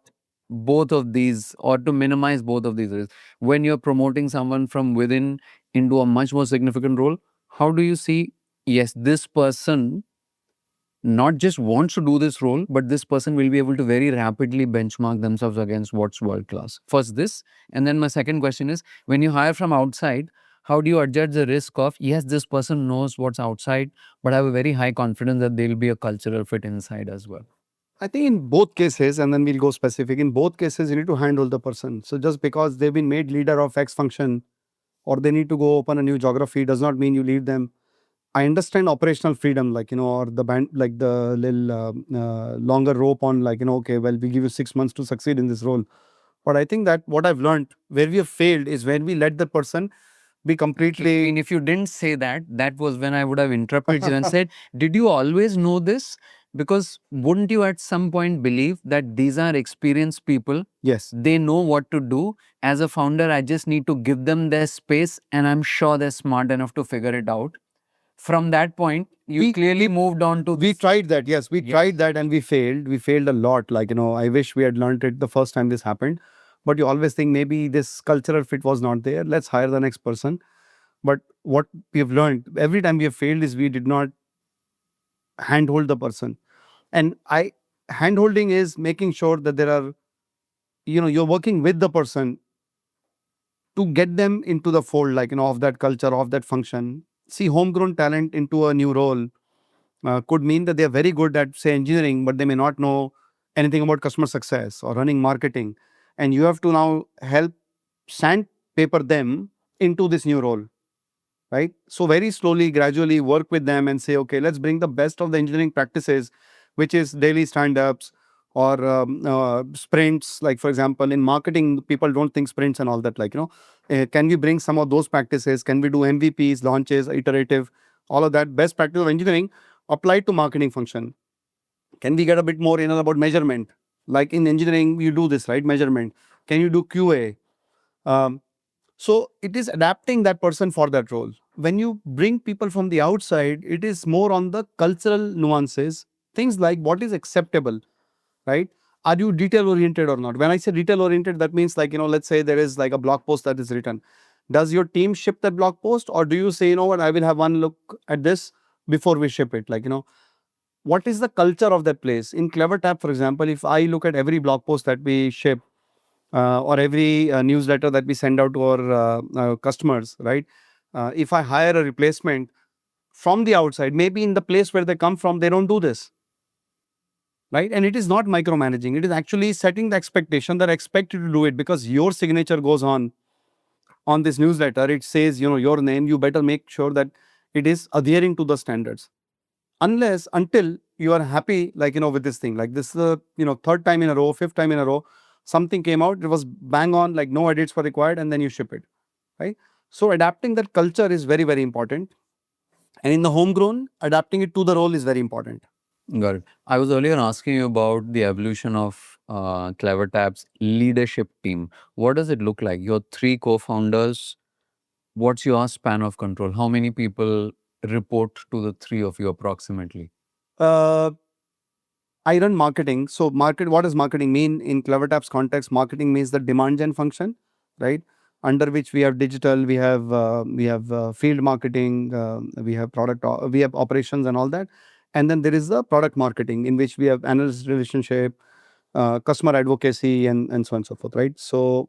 both of these or to minimize both of these risks? When you're promoting someone from within into a much more significant role, how do you see, yes, this person not just wants to do this role, but this person will be able to very rapidly benchmark themselves against what's world class? First this, and then my second question is, when you hire from outside, how do you adjust the risk of, yes, this person knows what's outside, but I have a very high confidence that they'll be a cultural fit inside as well? I think in both cases, and then we'll go specific, in both cases, you need to handle the person. So just because they've been made leader of X function or they need to go open a new geography does not mean you leave them. I understand operational freedom, like, or the band, like the little longer rope on, like, okay, well, we give you 6 months to succeed in this role. But I think that what I've learned, where we have failed, is when we let the person be completely. And if you didn't say that, that was when I would have interrupted you and said, did you always know this? Because wouldn't you at some point believe that these are experienced people? Yes. They know what to do. As a founder, I just need to give them their space, and I'm sure they're smart enough to figure it out. From that point, you clearly moved on to. We tried that, yes. We tried that and we failed. We failed a lot. Like, I wish we had learned it the first time this happened. But you always think maybe this cultural fit was not there. Let's hire the next person. But what we have learned every time we have failed is we did not handhold the person. And handholding is making sure that there are, you're working with the person to get them into the fold, like, of that culture, of that function. See, homegrown talent into a new role could mean that they are very good at, say, engineering, but they may not know anything about customer success or running marketing. And you have to now help sandpaper them into this new role, right? So very slowly, gradually work with them and say, okay, let's bring the best of the engineering practices, which is daily stand-ups or sprints. Like, for example, in marketing, people don't think sprints and all that. Like, can we bring some of those practices? Can we do MVPs, launches, iterative, all of that best practice of engineering applied to marketing function? Can we get a bit more in about measurement? Like in engineering, you do this, right? Measurement. Can you do QA? So it is adapting that person for that role. When you bring people from the outside, it is more on the cultural nuances, things like what is acceptable, right? Are you detail oriented or not? When I say detail oriented, that means, like, let's say there is like a blog post that is written. Does your team ship that blog post, or do you say, you know what, I will have one look at this before we ship it? Like, what is the culture of that place? In Clevertap, for example, if I look at every blog post that we ship or every newsletter that we send out to our customers, right? If I hire a replacement from the outside, maybe in the place where they come from, they don't do this, right? And it is not micromanaging. It is actually setting the expectation that I expect you to do it because your signature goes on on this newsletter, it says, your name, you better make sure that it is adhering to the standards. Until you are happy, with this thing, like this is the, third time in a row, fifth time in a row, something came out, it was bang on, like no edits were required, and then you ship it, right? So adapting that culture is very, very important. And in the homegrown, adapting it to the role is very important. Got it. I was earlier asking you about the evolution of Clevertap's leadership team. What does it look like? Your three co-founders, what's your span of control? How many people report to the three of you approximately? I run marketing. So what does marketing mean in Clevertap's context? Marketing means the demand gen function, right? Under which we have digital, we have field marketing, we have product, we have operations and all that. And then there is the product marketing, in which we have analyst relationship, customer advocacy, and so on and so forth, right? So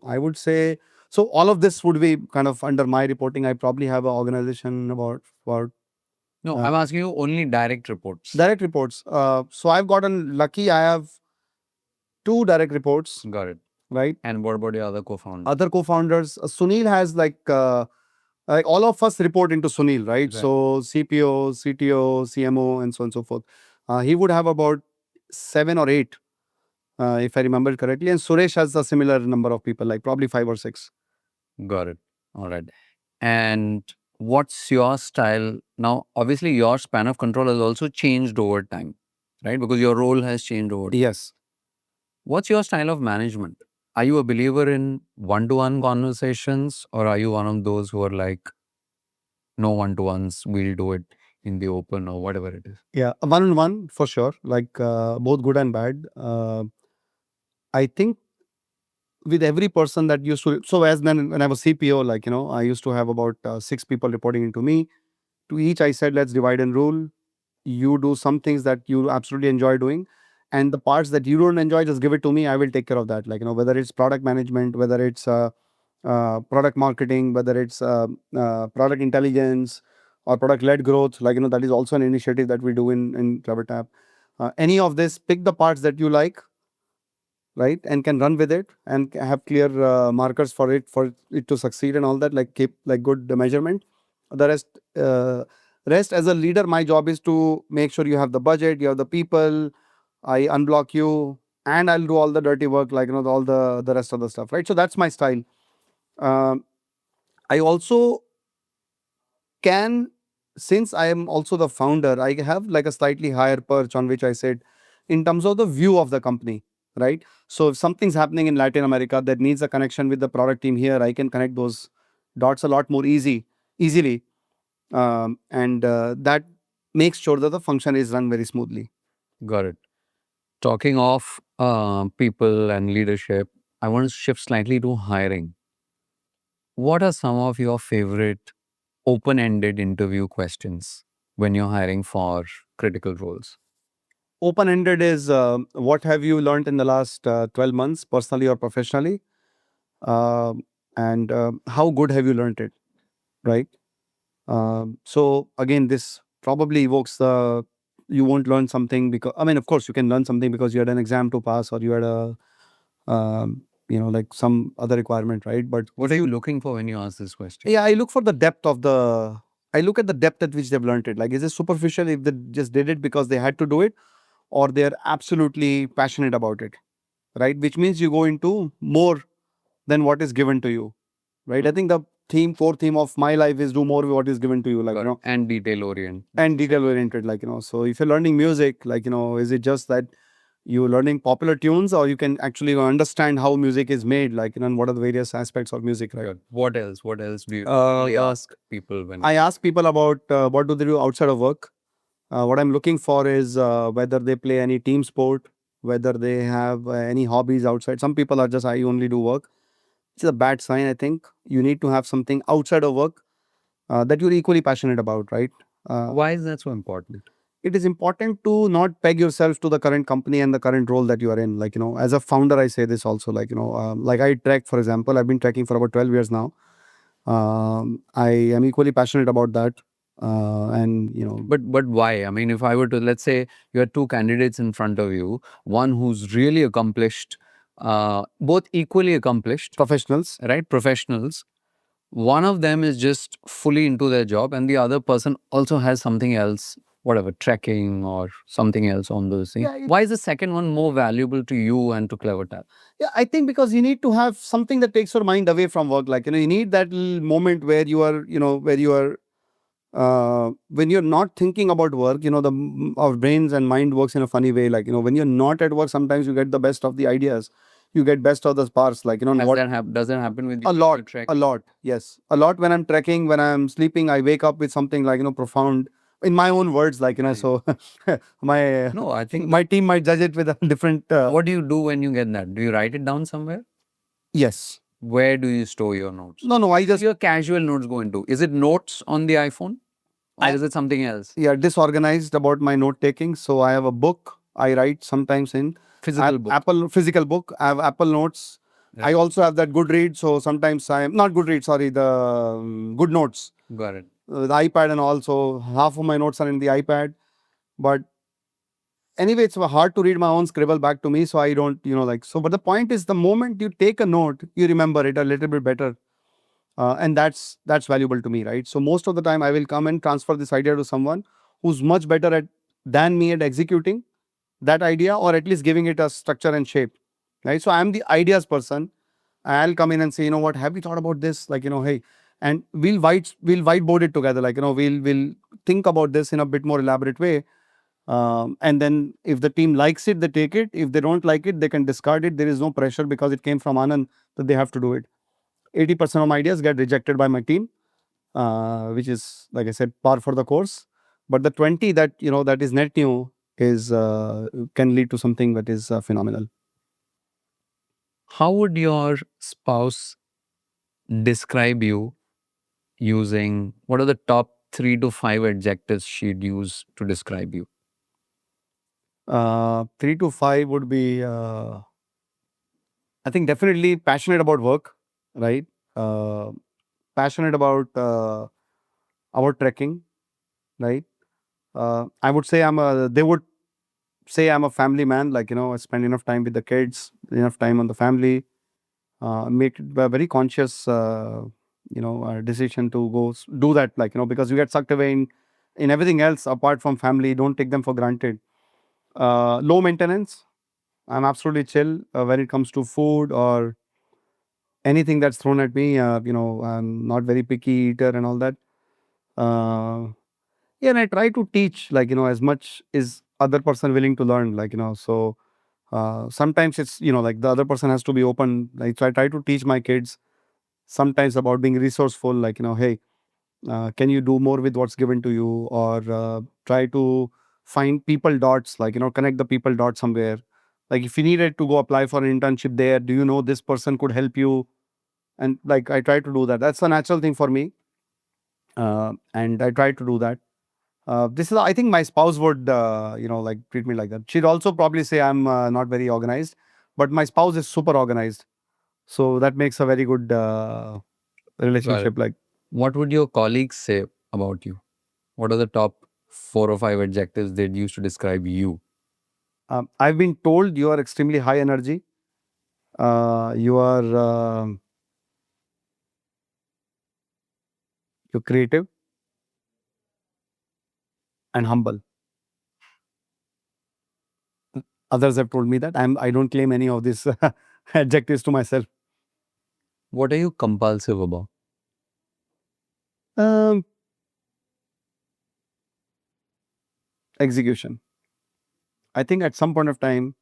I would say, so all of this would be kind of under my reporting. I probably have an organization about No, I'm asking you only direct reports. direct reports. So I've gotten lucky. I have 2 direct reports, Got it. right? And what about your other co-founders? Other co-founders, Sunil has like all of us report into Sunil, right? Right. So CPO, CTO, CMO, and so on and so forth. He would have about 7 or 8, if I remember correctly. And Suresh has a similar number of people, like probably 5 or 6. Got it. All right. And what's your style? Now, obviously, your span of control has also changed over time, right? Because your role has changed over time. Yes. What's your style of management? Are you a believer in one-to-one conversations, or are you one of those who are like, no one-to-ones, we'll do it in the open or whatever it is? Yeah, one-on-one for sure, like both good and bad. I think with every person that used to, so as when I was CPO, I used to have about 6 people reporting into me. To each, I said, let's divide and rule. You do some things that you absolutely enjoy doing, and the parts that you don't enjoy, just give it to me. I will take care of that. Whether it's product management, whether it's product marketing, whether it's product intelligence or product led growth, that is also an initiative that we do in Clevertap. Any of this, pick the parts that you like, right, and can run with it and have clear markers for it to succeed and all that, keep like good measurement. The rest as a leader, my job is to make sure you have the budget, you have the people. I unblock you, and I'll do all the dirty work, all the rest of the stuff, right? So that's my style. I also can, since I am also the founder, I have like a slightly higher perch on which I sit in terms of the view of the company, right? So if something's happening in Latin America that needs a connection with the product team here, I can connect those dots a lot more easily. And that makes sure that the function is run very smoothly. Got it. Talking of people and leadership, I want to shift slightly to hiring. What are some of your favorite open-ended interview questions when you're hiring for critical roles? Open-ended is what have you learned in the last 12 months, personally or professionally? And how good have you learned it, right? So again, this probably evokes you won't learn something because, of course, you can learn something because you had an exam to pass or you had like some other requirement, right? But what are you looking for when you ask this question? Yeah, I look for the depth of I look at the depth at which they've learned it. Like, is it superficial if they just did it because they had to do it, or they're absolutely passionate about it, right? Which means you go into more than what is given to you, right? I think the core theme of my life is do more with what is given to you, and detail oriented. And detail oriented, So if you're learning music, is it just that you're learning popular tunes, or you can actually understand how music is made, and what are the various aspects of music, right? Good. What else? What else do you ask people when? I ask people about what do they do outside of work. What I'm looking for is whether they play any team sport, whether they have any hobbies outside. Some people are just, I only do work. It's a bad sign, I think. You need to have something outside of work that you're equally passionate about, right? Why is that so important? It is important to not peg yourself to the current company and the current role that you are in. As a founder, I say this also, like I trek, for example, I've been trekking for about 12 years now. I am equally passionate about that. But why? I mean, if I were to, let's say you had two candidates in front of you, one who's really accomplished both equally accomplished Professionals. right? Professionals. One of them is just fully into their job, and the other person also has something else, whatever, trekking or something else on those things. Yeah, Why is the second one more valuable to you and to Clevertap? Yeah, I think because you need to have something that takes your mind away from work. Like, you need that little moment where you are, where you are, when you're not thinking about work, our brains and mind works in a funny way. Like, when you're not at work, sometimes you get the best of the ideas. You get best of the sparks. Like, Does that happen with you? A when you lot, trek? a lot. Yes. A lot when I'm trekking, when I'm sleeping, I wake up with something like, profound in my own words, like, so my, No, I think my team might judge it with a different, what do you do when you get that? Do you write it down somewhere? yes. Where do you store your notes? No, I just, Your casual notes go into? Is it notes on the iPhone? Or is it something else? yeah, disorganized about my note taking. So I have a book I write sometimes in Physical book. Apple physical book. I have Apple Notes. I also have that Goodreads. So sometimes I'm not Goodreads, sorry, the Good Notes. Got it. The iPad, and also half of my notes are in the iPad. But anyway, it's hard to read my own scribble back to me, so I don't, so. But the point is, the moment you take a note, you remember it a little bit better. And that's valuable to me, right? So most of the time I will come and transfer this idea to someone who's much better at than me at executing that idea, or at least giving it a structure and shape, right? So I'm the ideas person. I'll come in and say, what, have you thought about this? Like, hey, and we'll whiteboard it together. Like, we'll think about this in a bit more elaborate way. And then if the team likes it, they take it. If they don't like it, they can discard it. There is no pressure because it came from Anand that they have to do it. 80% of my ideas get rejected by my team, which is, like I said, par for the course. But the 20 that, that is net new is can lead to something that is phenomenal. How would your spouse describe you using, what are the top 3 to 5 adjectives she'd use to describe you? 3 to 5 would be, I think, definitely passionate about work, right? Passionate about trekking, right? I would say they would say I'm a family man, like, I spend enough time with the kids, enough time on the family, make it a very conscious, decision to go do that, like, because you get sucked away in everything else apart from family. Don't take them for granted. Low maintenance. I'm absolutely chill when it comes to food or anything that's thrown at me. I'm not very picky eater and all that. Yeah, and I try to teach, like, as much is other person willing to learn, like, so sometimes it's, like, the other person has to be open. Like, so I try to teach my kids sometimes about being resourceful, like, hey, can you do more with what's given to you, or try to find people dots, like, connect the people dots somewhere. Like, if you needed to go apply for an internship there, do you know this person could help you? And, like, I try to do that. That's a natural thing for me, and I try to do that. This is, I think, my spouse would, like, treat me like that. She'd also probably say I'm not very organized, but my spouse is super organized, so that makes a very good relationship. Like, what would your colleagues say about you? What are the top 4 or 5 adjectives they'd use to describe you? I've been told you are extremely high energy. You are you're creative and humble. Others have told me that. I don't claim any of these adjectives to myself. What are you compulsive about? Execution. I think at some point of time,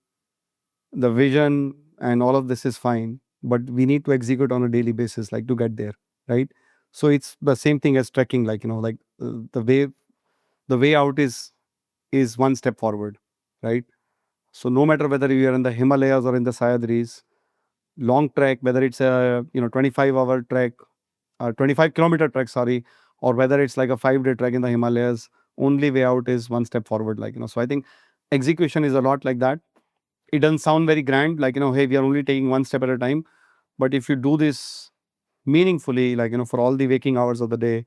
the vision and all of this is fine, but we need to execute on a daily basis, like, to get there, right? So it's the same thing as trekking, like, like, the way out is one step forward, right? So no matter whether you are in the Himalayas or in the Sahyadris, long trek, whether it's a 25-hour trek, 25-kilometer trek, sorry, or whether it's like a 5-day trek in the Himalayas, only way out is one step forward, like, so I think execution is a lot like that. It doesn't sound very grand, like, hey, we are only taking one step at a time, but if you do this meaningfully, like, for all the waking hours of the day,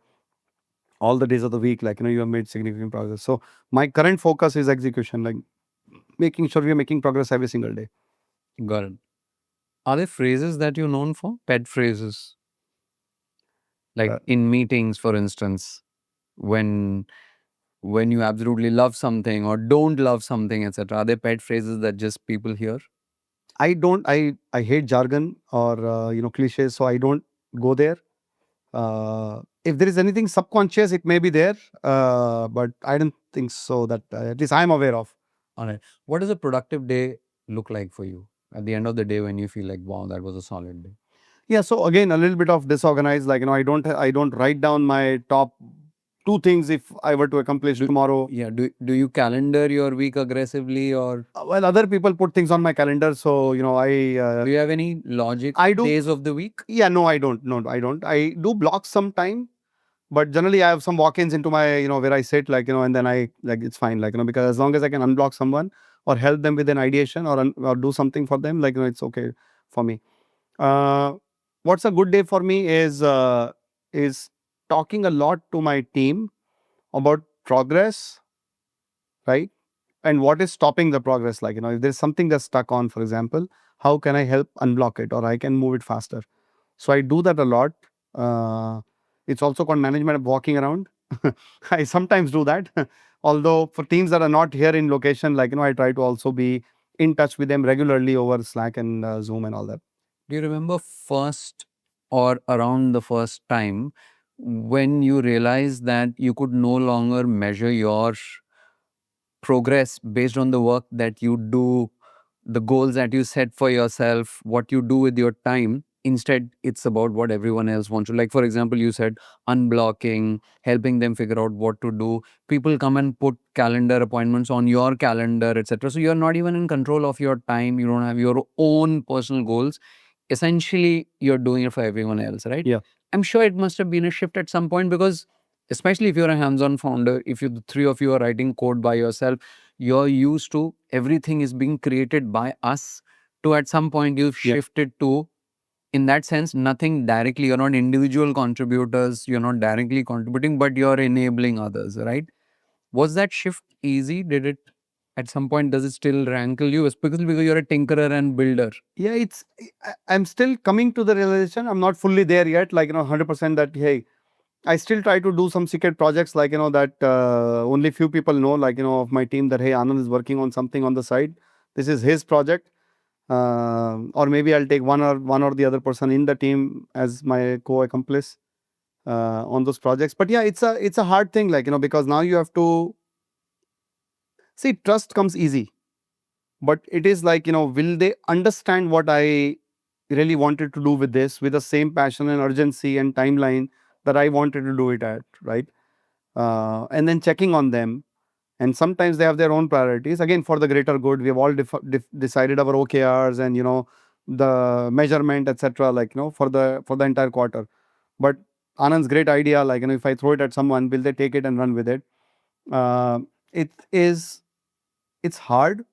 all the days of the week, like, you have made significant progress. So my current focus is execution, like, making sure we are making progress every single day. Got it. Are there phrases that you're known for? Pet phrases? Like in meetings, for instance, when you absolutely love something or don't love something, etc. Are there pet phrases that just people hear? I don't. I hate jargon or cliches, so I don't go there. If there is anything subconscious, it may be there, but I don't think so. That at least I'm aware of. All right. What does a productive day look like for you at the end of the day when you feel like, wow, that was a solid day? Yeah. So again, a little bit of disorganized. Like I don't write down my top two things if I were to accomplish tomorrow. Yeah. Do you calendar your week aggressively or? Well, other people put things on my calendar, so I. Do you have any logic? I do. Days of the week? Yeah. No, I don't. No, I don't. I do block some time, but generally I have some walk-ins into my where I sit, like and then I like it's fine, like because as long as I can unblock someone or help them with an ideation or do something for them, like it's okay for me. What's a good day for me is talking a lot to my team about progress, right? And what is stopping the progress? Like if there's something that's stuck on, for example, how can I help unblock it or I can move it faster? So I do that a lot. It's also called management of walking around. I sometimes do that. Although for teams that are not here in location, like I try to also be in touch with them regularly over Slack and Zoom and all that. Do you remember first or around the first time when you realized that you could no longer measure your progress based on the work that you do, the goals that you set for yourself, what you do with your time? Instead, it's about what everyone else wants to. Like, for example, you said unblocking, helping them figure out what to do. People come and put calendar appointments on your calendar, etc. So you're not even in control of your time. You don't have your own personal goals. Essentially, you're doing it for everyone else, right? Yeah. I'm sure it must have been a shift at some point because, especially if you're a hands-on founder, if you the three of you are writing code by yourself, you're used to everything is being created by us. To at some point you've shifted to, in that sense, nothing directly. You're not individual contributors. You're not directly contributing, but you're enabling others, right? Was that shift easy? Did it at some point? Does it still rankle you? Especially because you're a tinkerer and builder. Yeah, I'm still coming to the realization. I'm not fully there yet. Like 100% that hey, I still try to do some secret projects, like that only few people know, like of my team, that hey, Anand is working on something on the side. This is his project, or maybe I'll take one or the other person in the team as my co-accomplice on those projects. But yeah, it's a hard thing, like because now you have to see, trust comes easy, but it is like will they understand what I really wanted to do with this, with the same passion and urgency and timeline that I wanted to do it at, right? And then checking on them. And sometimes they have their own priorities. Again, for the greater good, we have all decided our OKRs and the measurement, etc. Like for the entire quarter. But Anand's great idea, like if I throw it at someone, will they take it and run with it? Uh, it's hard,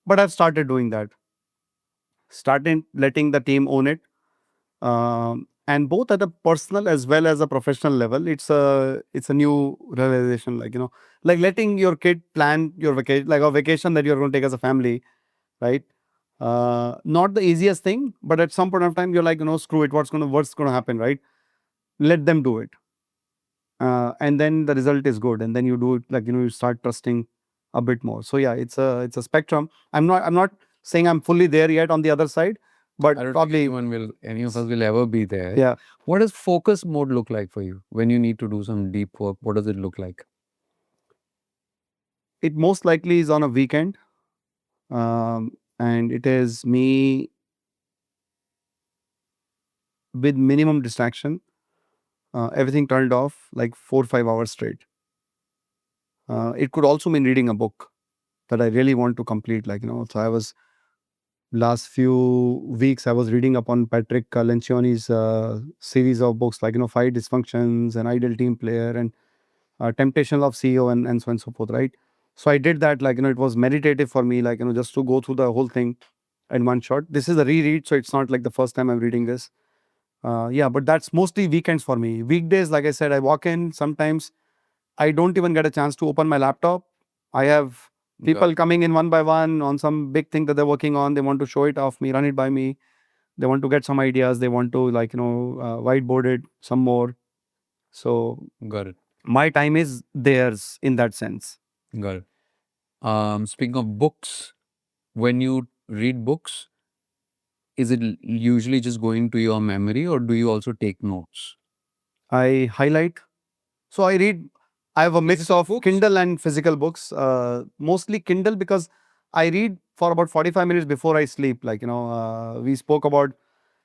but I've started doing that. Started letting the team own it. And both at a personal as well as a professional level, it's a new realization, like like letting your kid plan your vacation, like a vacation that you're going to take as a family, right? Not the easiest thing, but at some point of time you're like, screw it, what's going to happen, right? Let them do it, and then the result is good, and then you do it, like you start trusting a bit more. So yeah, it's a spectrum. I'm not saying I'm fully there yet on the other side, but I don't probably think any of us will ever be there. Yeah. What does focus mode look like for you when you need to do some deep work? What does it look like? It most likely is on a weekend, and it is me with minimum distraction, everything turned off, like 4 or 5 hours straight. It could also mean reading a book that I really want to complete, like so I was last few weeks I was reading upon Patrick Lencioni's series of books, like Five Dysfunctions and Ideal Team Player and Temptation of CEO and so on and so forth, right? So I did that, like it was meditative for me, like just to go through the whole thing in one shot. This is a reread, so it's not like the first time I'm reading this. Yeah, but that's mostly weekends for me. Weekdays, like I said, I walk in, sometimes I don't even get a chance to open my laptop. I have people coming in one by one on some big thing that they're working on. They want to show it off me, run it by me. They want to get some ideas. They want to whiteboard it some more. So Got it. my time is theirs in that sense. Got it. Speaking of books, when you read books, is it usually just going to your memory, or do you also take notes? I highlight. So I read. I have a mix of books? Kindle and physical books. Mostly Kindle because I read for about 45 minutes before I sleep. We spoke about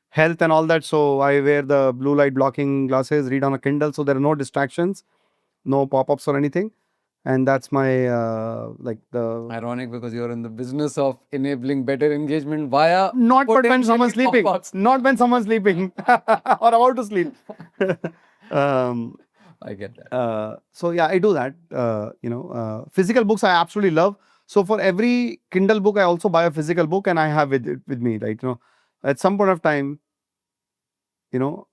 health and all that. So I wear the blue light blocking glasses, read on a Kindle. So there are no distractions, no pop-ups or anything. And that's my Ironic, because you're in the business of enabling better engagement via not but when someone's potentially sleeping. pop-ups. Not when someone's sleeping or about to sleep. I get that. So yeah, I do that. Physical books I absolutely love. So for every Kindle book, I also buy a physical book and I have it with me. At some point of time,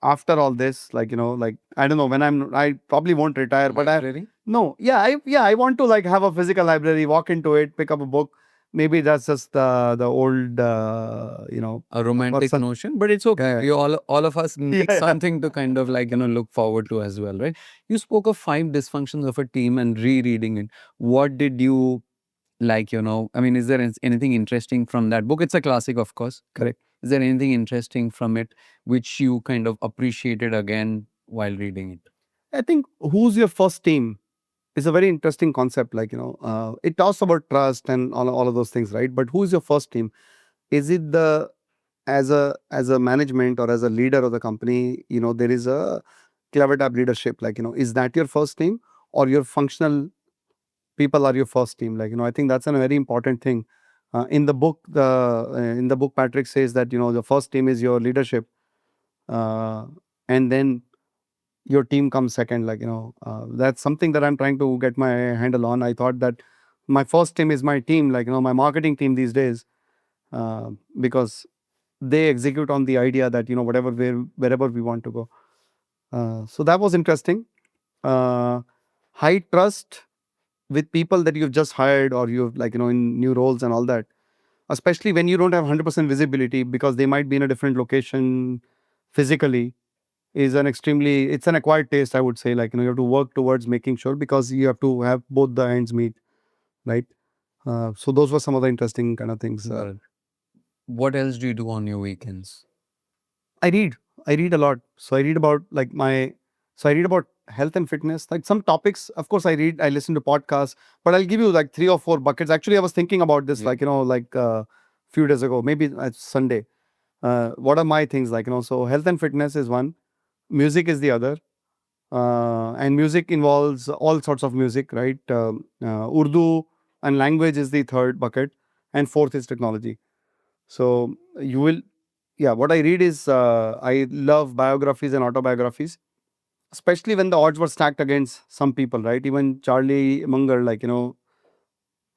after all this, I don't know when I probably won't retire, but I want to have a physical library, walk into it, pick up a book. Maybe that's just the old a romantic person. notion, but it's okay. Yeah. You all of us need Yeah. something to kind of look forward to as well, right? You spoke of 5 dysfunctions of a team and rereading it. What did you I mean, is there anything interesting from that book? It's a classic, of course. Correct. Is there anything interesting from it which you kind of appreciated again while reading it? I think who's your first team is a very interesting concept. It talks about trust and all of those things, right? But who is your first team? Is it as a management or as a leader of the company? There is a Clevertap leadership. Is that your first team, or your functional people are your first team? I think that's a very important thing. In the book, Patrick says that the first team is your leadership, and then your team comes second. That's something that I'm trying to get my handle on. I thought that my first team is my team, my marketing team these days, because they execute on the idea that wherever we want to go. So that was interesting. High trust with people that you've just hired, or you've in new roles and all that, especially when you don't have 100% visibility because they might be in a different location physically, is it's an acquired taste, I would say. You have to work towards making sure, because you have to have both the ends meet, right? So those were some of the interesting kind of things. Got it. What else do you do on your weekends? I read a lot. So I read about health and fitness, some topics. Of course, I listen to podcasts, but I'll give you 3 or 4 buckets. Actually, I was thinking about this, few days ago, maybe Sunday. What are my things? So health and fitness is one, music is the other. And music involves all sorts of music, right? Urdu and language is the third bucket, and fourth is technology. So what I read is, I love biographies and autobiographies, especially when the odds were stacked against some people, right? Even Charlie Munger,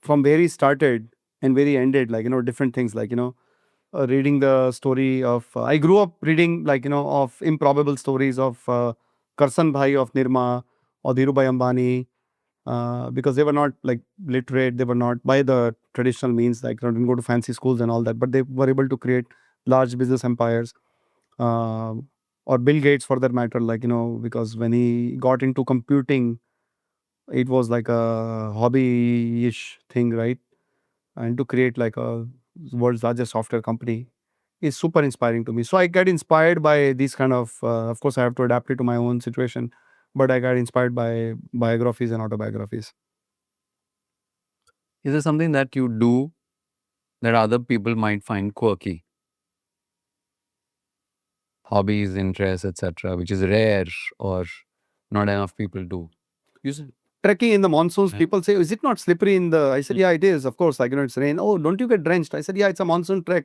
from where he started and where he ended, different things, reading the story of, I grew up reading, of improbable stories of Karsan Bhai of Nirma or Dhirubhai Ambani, because they were not literate, they were not by the traditional means, didn't go to fancy schools and all that, but they were able to create large business empires. Or Bill Gates, for that matter, because when he got into computing, it was like a hobby-ish thing, right? And to create a world's largest software company is super inspiring to me. So I get inspired by these kind of course, I have to adapt it to my own situation, but I got inspired by biographies and autobiographies. Is there something that you do that other people might find quirky? Hobbies, interests, etc., which is rare or not enough people do. You said Trekking in the monsoons, Yeah. people say, is it not slippery in the... I said, yeah, it is. Of course, it's rain. Oh, don't you get drenched? I said, yeah, it's a monsoon trek.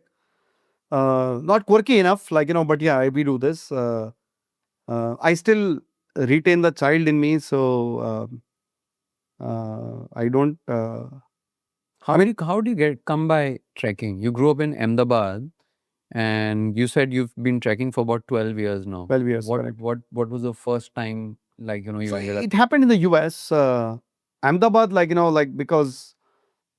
Not quirky enough, but yeah, we do this. I still retain the child in me, so I don't... How do you come by trekking? You grew up in Ahmedabad, and you said you've been trekking for about 12 years now. 12 years, correct. What was the first time you So ended up? it happened in the US. Ahmedabad, because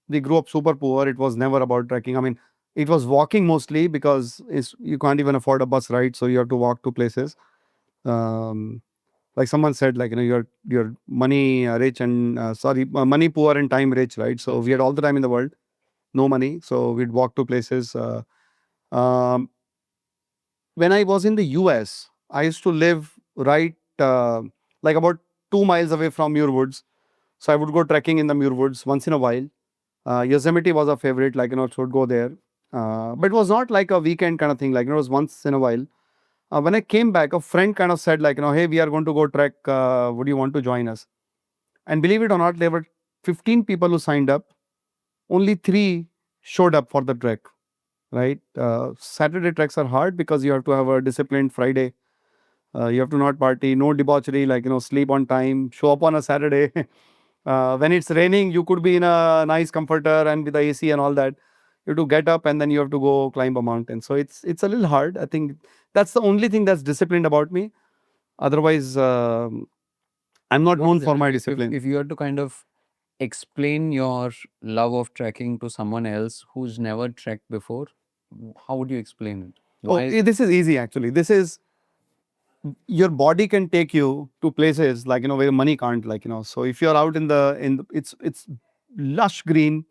we grew up super poor, it was never about trekking. I mean, It was walking mostly because you can't even afford a bus ride, so you have to walk to places. Um, like someone said, like, you're money rich and money poor and time rich, right? So we had all the time in the world, no money, so we'd walk to places. Um, when I was in the US, I used to live right like about 2 miles away from Muir Woods. So I would go trekking in the Muir Woods once in a while. Yosemite was a favorite, like, so would go there. But it was not like a weekend kind of thing, like, it was once in a while. When I came back, a friend kind of said, like, hey, we are going to go trek. Would you want to join us? And believe it or not, there were 15 people who signed up. Only 3 showed up for the trek, right? Saturday treks are hard because you have to have a disciplined Friday. You have to not party, no debauchery, like, sleep on time, show up on a Saturday. When it's raining, you could be in a nice comforter and with the AC and all that. You have to get up and then you have to go climb a mountain. So it's a little hard. I think that's the only thing that's disciplined about me. Otherwise, I'm not known for my discipline. If you had to kind of explain your love of trekking to someone else who's never trekked before, how would you explain it? This is easy actually. This is, your body can take you to places, like, where money can't, like, so if you're out it's lush green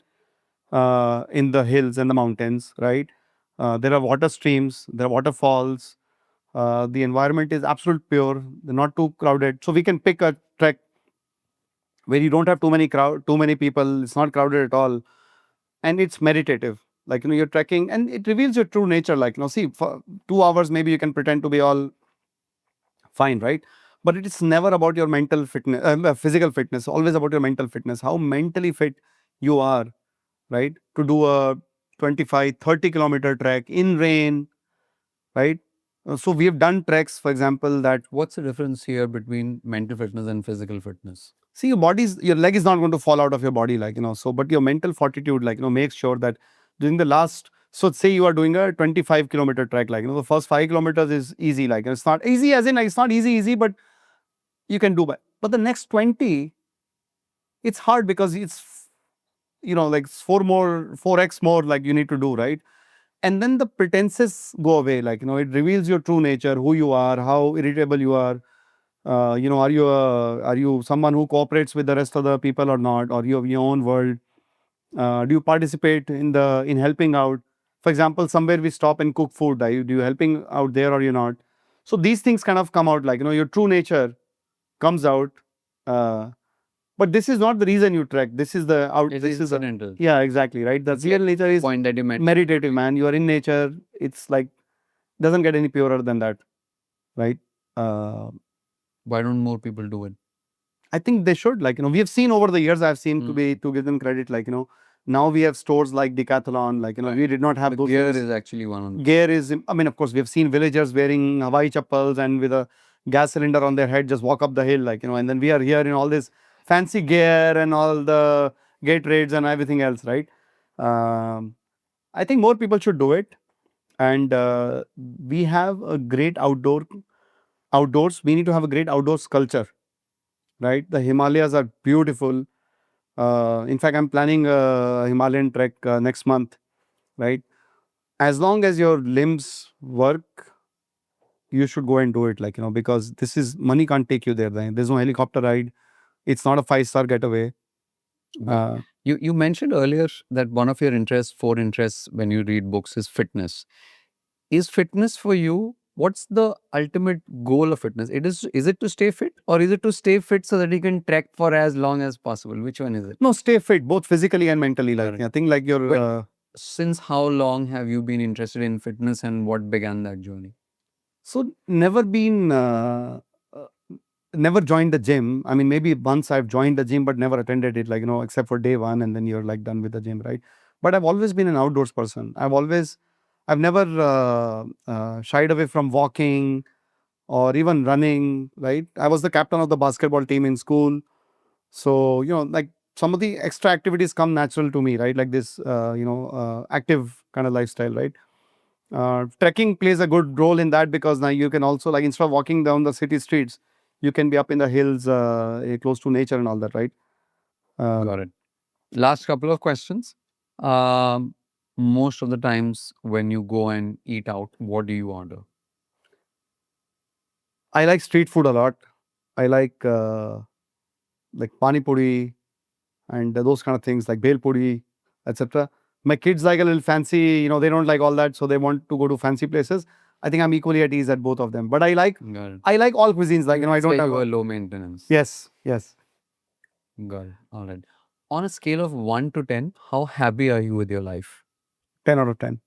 in the hills and the mountains, right? There are water streams, there are waterfalls. The environment is absolute pure. They're not too crowded, so we can pick a trek where you don't have too many people. It's not crowded at all, and it's meditative. Like, you're trekking, and it reveals your true nature. Like, see, for 2 hours maybe you can pretend to be all fine, right? But it is never about your mental fitness, physical fitness. Always about your mental fitness. How mentally fit you are, right? To do a 25-30 kilometer trek in rain, right? So we have done treks, for example, that. What's the difference here between mental fitness and physical fitness? See, your leg is not going to fall out of your body, like, so, but your mental fortitude, like, makes sure that during the last, so say you are doing a 25-kilometer trek, like, the first 5 kilometers is easy, like, it's not easy as in, like, it's not easy, but you can do. But the next 20, it's hard because it's, like 4x more, like, you need to do, right? And then the pretenses go away, like, it reveals your true nature, who you are, how irritable you are. Are you someone who cooperates with the rest of the people or not, or you have your own world? Do you participate in helping out? For example, somewhere we stop and cook food. Do you helping out there or you're not? So these things kind of come out, like, your true nature comes out. But this is not the reason you trek. This is the out. This is incidental. Yeah, exactly, right. The real nature is Point that you made. meditative, man. You are in nature. It's like, doesn't get any purer than that, right? Why don't more people do it? I think they should. Like, we have seen over the years, I've seen, to give them credit, like, now we have stores like Decathlon, like, we did not have those Gear things. is actually one of them. Gear is, I mean, of course, we have seen villagers wearing Hawaii chappals and with a gas cylinder on their head, just walk up the hill, like, and then we are here in all this fancy gear and all the Gatorades and everything else, right? I think more people should do it. And we have a great outdoors. We need to have a great outdoors culture, right? The Himalayas are beautiful. In fact, I'm planning a Himalayan trek next month, right? As long as your limbs work, you should go and do it, like, because this is, money can't take you there. There's no helicopter ride. It's not a 5-star getaway. You mentioned earlier that one of your interests, 4 interests when you read books, is fitness. Is fitness for you? What's the ultimate goal of fitness? Is it to stay fit, or is it to stay fit so that you can trek for as long as possible? Which one is it? No, stay fit, both physically and mentally. Like, Correct. I think, like, your. Since how long have you been interested in fitness, and what began that journey? So never joined the gym. I mean, maybe once I've joined the gym, but never attended it, like, except for day one, and then you're like done with the gym, right? But I've always been an outdoors person. I've never shied away from walking or even running, right? I was the captain of the basketball team in school. So, like, some of the extra activities come natural to me, right? Like this, active kind of lifestyle, right? Trekking plays a good role in that, because now you can also, like, instead of walking down the city streets, you can be up in the hills, close to nature and all that, right? Got it. Last couple of questions. most of the times when you go and eat out, what do you order? I like street food a lot. I like pani puri and those kind of things like bel puri, etc. My kids like a little fancy, they don't like all that, so they want to go to fancy places. I think I'm equally at ease at both of them. But I like Got it. all cuisines. Like, I don't have you are low maintenance. Yes. Got it. All right. On a scale of 1 to 10, how happy are you with your life? 10 out of 10.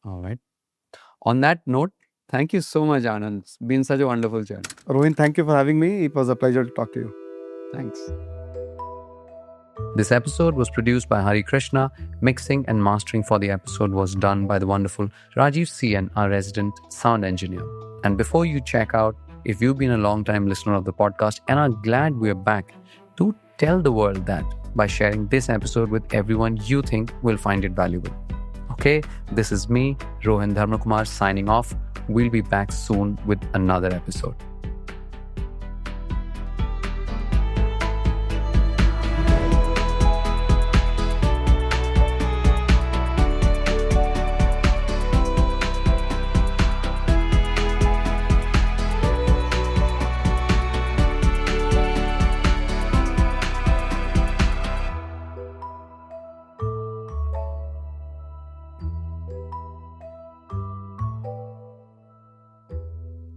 All right. On that note, thank you so much, Anand. It's been such a wonderful chat. Rohin, thank you for having me. It was a pleasure to talk to you. Thanks. This episode was produced by Hari Krishna. Mixing and mastering for the episode was done by the wonderful Rajiv CN, our resident sound engineer. And before you check out, if you've been a long-time listener of the podcast and are glad we're back, do tell the world that by sharing this episode with everyone you think will find it valuable. Okay, this is me, Rohin Dharmakumar, signing off. We'll be back soon with another episode.